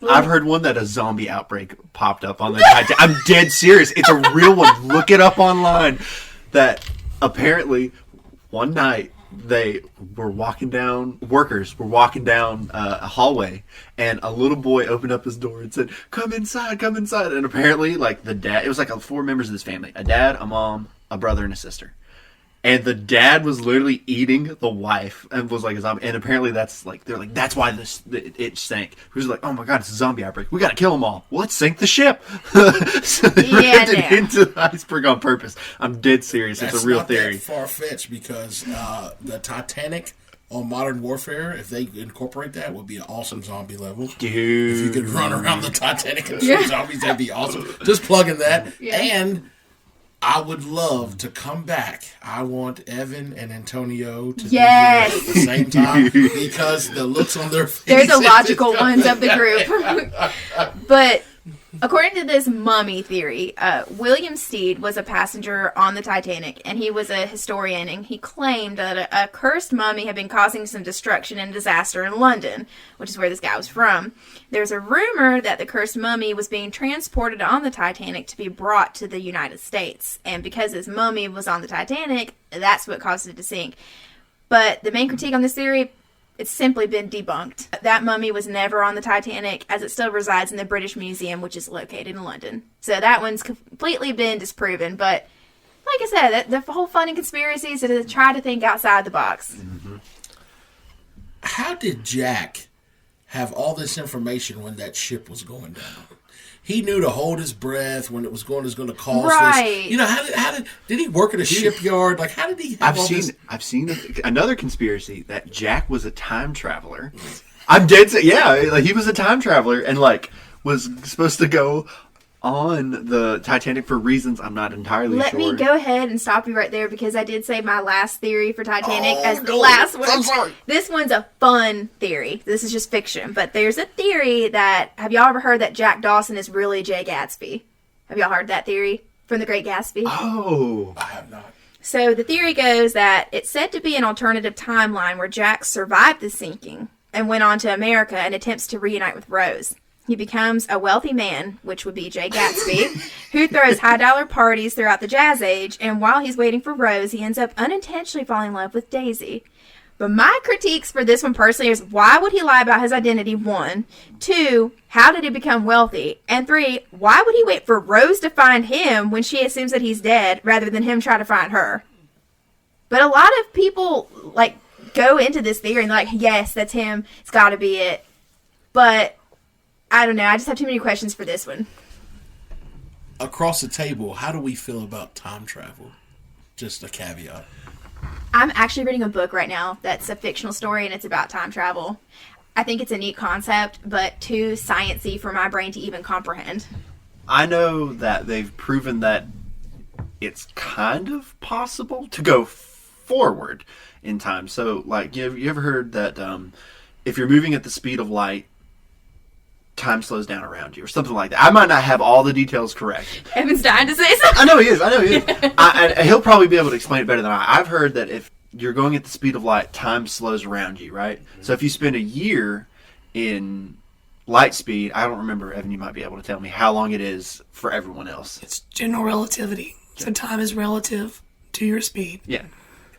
I've heard one that a zombie outbreak popped up on the Titanic. I'm dead serious. It's a real one. Look it up online. That apparently one night workers were walking down a hallway, and a little boy opened up his door and said, come inside. And apparently, like, the dad, it was like 4 members of this family, a dad, a mom, a brother, and a sister. And the dad was literally eating the wife and was like a zombie. And apparently that's like, they're like, that's why it sank. He was like, oh my God, it's a zombie outbreak. We got to kill them all. Well, let's sink the ship. So they rammed it into the iceberg on purpose. I'm dead serious. It's a real theory. That's not that far-fetched because the Titanic on Modern Warfare, if they incorporate that, would be an awesome zombie level. Dude. If you could run around the Titanic and shoot zombies, that'd be awesome. Just plugging that. Yeah. And I would love to come back. I want Evan and Antonio to be here at the same time because the looks on their faces. They're the logical ones of the group. But according to this mummy theory, William Stead was a passenger on the Titanic, and he was a historian, and he claimed that a cursed mummy had been causing some destruction and disaster in London, which is where this guy was from. There's a rumor that the cursed mummy was being transported on the Titanic to be brought to the United States, and because this mummy was on the Titanic, that's what caused it to sink. But the main critique on this theory, it's simply been debunked. That mummy was never on the Titanic, as it still resides in the British Museum, which is located in London. So that one's completely been disproven. But like I said, the whole fun in conspiracies is to try to think outside the box. Mm-hmm. How did Jack have all this information when that ship was going down? He knew to hold his breath when it was going to cause right. this. You know, how did he work at a shipyard? Like, how did he have I've seen another conspiracy that Jack was a time traveler. I'm dead serious. Yeah, like he was a time traveler and like was supposed to go on the Titanic for reasons I'm not entirely sure. Let me go ahead and stop you right there because I did say my last theory for Titanic as the last one. I'm sorry. This one's a fun theory. This is just fiction. But there's a theory that, have y'all ever heard that Jack Dawson is really Jay Gatsby? Have y'all heard that theory from The Great Gatsby? Oh. I have not. So the theory goes that it's said to be an alternative timeline where Jack survived the sinking and went on to America and attempts to reunite with Rose. He becomes a wealthy man, which would be Jay Gatsby, who throws high-dollar parties throughout the Jazz Age, and while he's waiting for Rose, he ends up unintentionally falling in love with Daisy. But my critiques for this one personally is, why would he lie about his identity, 1? 2, how did he become wealthy? And 3, why would he wait for Rose to find him when she assumes that he's dead, rather than him try to find her? But a lot of people, like, go into this theory and like, yes, that's him. It's got to be it. But I don't know. I just have too many questions for this one. Across the table, how do we feel about time travel? Just a caveat. I'm actually reading a book right now that's a fictional story, and it's about time travel. I think it's a neat concept, but too sciencey for my brain to even comprehend. I know that they've proven that it's kind of possible to go forward in time. So, like, you ever heard that if you're moving at the speed of light, time slows down around you, or something like that? I might not have all the details correct. Evan's dying to say something. I know he is. And he'll probably be able to explain it better than I. I've heard that if you're going at the speed of light, time slows around you, right? So if you spend a year in light speed, I don't remember, Evan, you might be able to tell me how long it is for everyone else. It's general relativity. So time is relative to your speed. Yeah.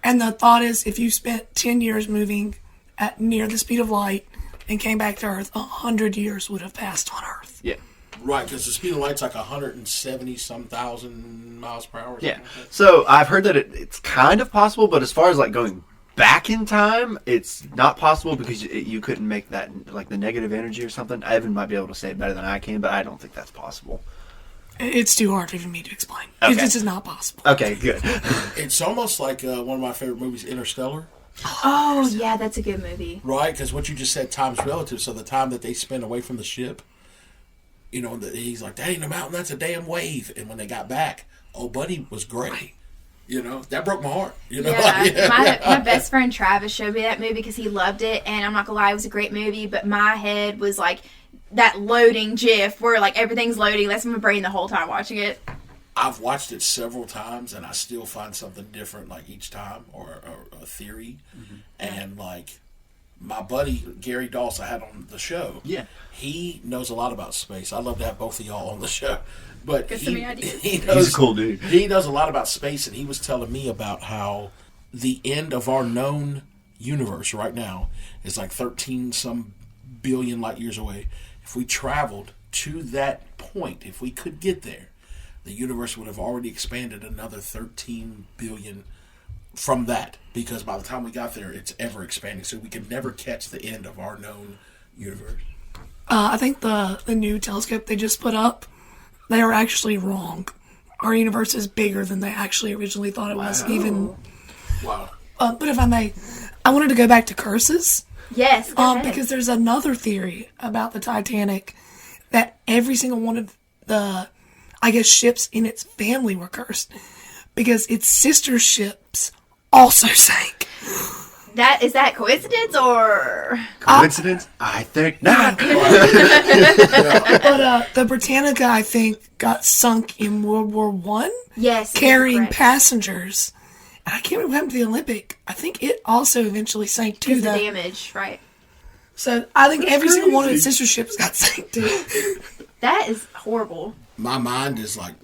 And the thought is, if you spent 10 years moving at near the speed of light and came back to Earth, 100 years would have passed on Earth. Yeah. Right, because the speed of light's like 170-some thousand miles per hour. Yeah. So I've heard that it's kind of possible, but as far as like going back in time, it's not possible because you couldn't make that, like, the negative energy or something. Evan might be able to say it better than I can, but I don't think that's possible. It's too hard for me to explain. Okay. It just is not possible. Okay, good. It's almost like one of my favorite movies, Interstellar. Oh, yeah, that's a good movie. Right, because what you just said, time's relative. So the time that they spend away from the ship, you know, he's like, that ain't a mountain, that's a damn wave. And when they got back, old buddy was great. Right. You know, that broke my heart. You know, my best friend Travis showed me that movie because he loved it, and I'm not gonna lie, it was a great movie. But my head was like that loading GIF where like everything's loading. That's my brain the whole time watching it. I've watched it several times, and I still find something different like each time, or a theory. Mm-hmm. And like my buddy Gary Doss I had on the show, he knows a lot about space. I'd love to have both of y'all on the show. But he's a cool dude. He knows a lot about space, and he was telling me about how the end of our known universe right now is like 13-some billion light years away. If we traveled to that point, if we could get there, the universe would have already expanded another 13 billion from that. Because by the time we got there, it's ever expanding. So we could never catch the end of our known universe. I think the new telescope they just put up, they were actually wrong. Our universe is bigger than they actually originally thought it was. Wow. But if I may, I wanted to go back to curses. Yes. Because there's another theory about the Titanic that every single one of the, I guess, ships in its family were cursed because its sister ships also sank. Is that coincidence or coincidence? I think not. But the Britannica, I think, got sunk in World War I. Yes, carrying passengers. And I can't remember what happened to the Olympic. I think it also eventually sank too. The damage, right? So I think every single one of its sister ships got sank too. That is horrible. My mind is like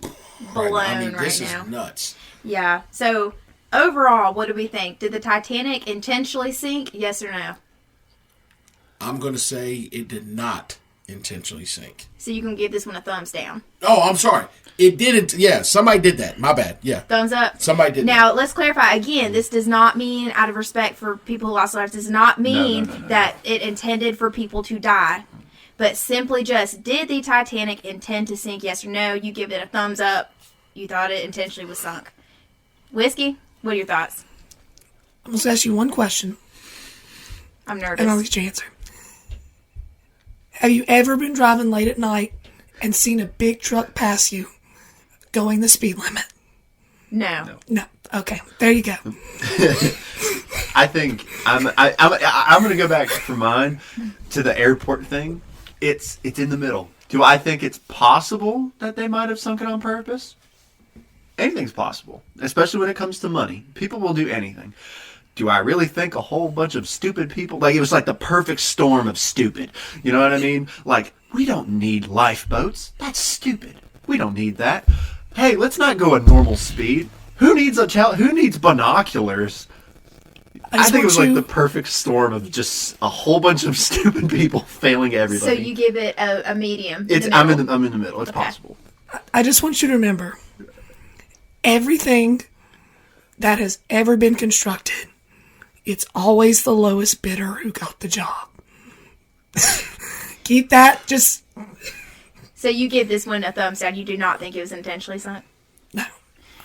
blown right now. This is nuts. Yeah. So overall, what do we think? Did the Titanic intentionally sink? Yes or no? I'm going to say it did not intentionally sink. So you can give this one a thumbs down. Oh, I'm sorry. It didn't. Yeah, somebody did that. My bad. Yeah. Thumbs up. Somebody did Now, let's clarify again. This does not mean, out of respect for people who lost lives, does not mean that it intended for people to die. But simply just, did the Titanic intend to sink? Yes or no? You give it a thumbs up. You thought it intentionally was sunk. Whiskey, what are your thoughts? I'm going to ask you one question. I'm nervous. And I'll let you answer. Have you ever been driving late at night and seen a big truck pass you going the speed limit? No. Okay, there you go. I think I'm going to go back for mine to the airport thing. It's in the middle. Do I think it's possible that they might have sunk it on purpose? Anything's possible, especially when it comes to money. People will do anything. Do I really think a whole bunch of stupid people, like it was like the perfect storm of stupid? You know what I mean? Like, we don't need lifeboats. That's stupid. We don't need that. Hey, let's not go at normal speed. Who needs binoculars? I think it was like the perfect storm of just a whole bunch of stupid people failing everybody. So you give it a medium. I'm in the middle. It's possible. I just want you to remember, everything that has ever been constructed it's always the lowest bidder who got the job. Keep that just... So you give this one a thumbs down. You do not think it was intentionally sunk? No.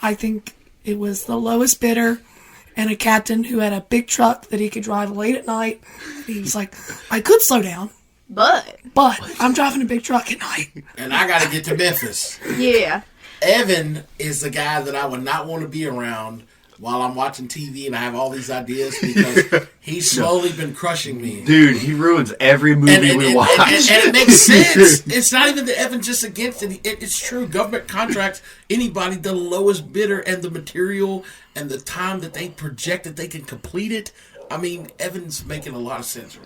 I think it was the lowest bidder and a captain who had a big truck that he could drive late at night. He was like, I could slow down, but I'm driving a big truck at night. And I got to get to Memphis. Yeah. Evan is the guy that I would not want to be around while I'm watching TV and I have all these ideas because he's slowly been crushing me. Dude, he ruins every movie we watch. And it makes sense. It's not even that Evan's just against it. It's true. Government contracts anybody, the lowest bidder, and the material and the time that they project that they can complete it. I mean, Evan's making a lot of sense.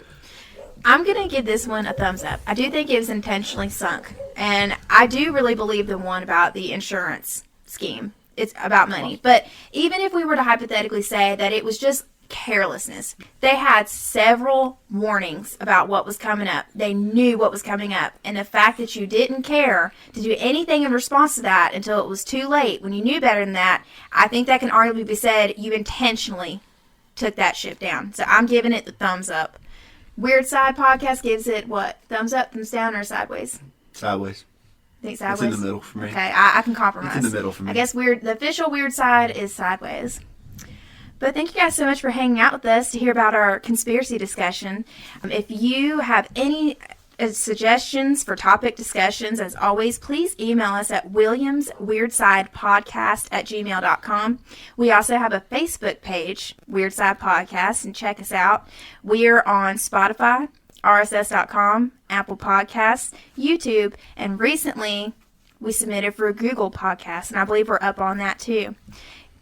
I'm going to give this one a thumbs up. I do think it was intentionally sunk. And I do really believe the one about the insurance scheme. It's about money. But even if we were to hypothetically say that it was just carelessness, they had several warnings about what was coming up. They knew what was coming up. And the fact that you didn't care to do anything in response to that until it was too late, when you knew better than that, I think that can arguably be said you intentionally took that ship down. So I'm giving it the thumbs up. Weird Side Podcast gives it what? Thumbs up, thumbs down, or sideways? Sideways. Think sideways? It's in the middle for me. Okay, I can compromise. It's in the middle for me. I guess the official Weird Side is sideways. But thank you guys so much for hanging out with us to hear about our conspiracy discussion. If you have any suggestions for topic discussions, as always, please email us at williamsweirdsidepodcast@gmail.com. We also have a Facebook page, Weird Side Podcast, and check us out. We're on Spotify, RSS.com, Apple Podcasts, YouTube, and recently we submitted for a Google Podcast, and I believe we're up on that too.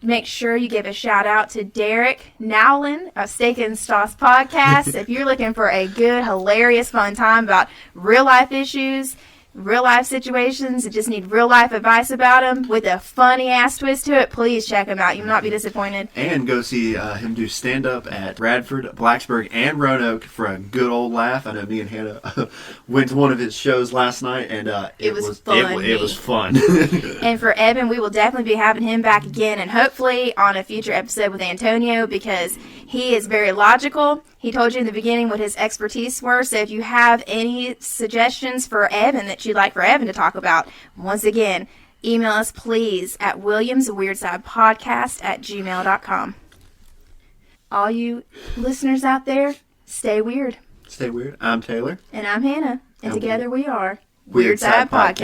Make sure you give a shout out to Derek Nowlin of Steak and Sauce Podcast. If you're looking for a good, hilarious, fun time about real life issues, real life situations, and just need real life advice about them with a funny ass twist to it, please check him out. You will not be disappointed. And go see him do stand up at Bradford, Blacksburg, and Roanoke for a good old laugh. I know me and Hannah went to one of his shows last night, and it was fun. It was fun. And for Evan, we will definitely be having him back again, and hopefully on a future episode with Antonio, because he is very logical. He told you in the beginning what his expertise were, so if you have any suggestions for Evan that you'd like for Evan to talk about, once again, email us please at williamsweirdsidepodcast@gmail.com. All you listeners out there, stay weird. Stay weird. I'm Taylor. And I'm Hannah. And together we are Weird Side Podcast.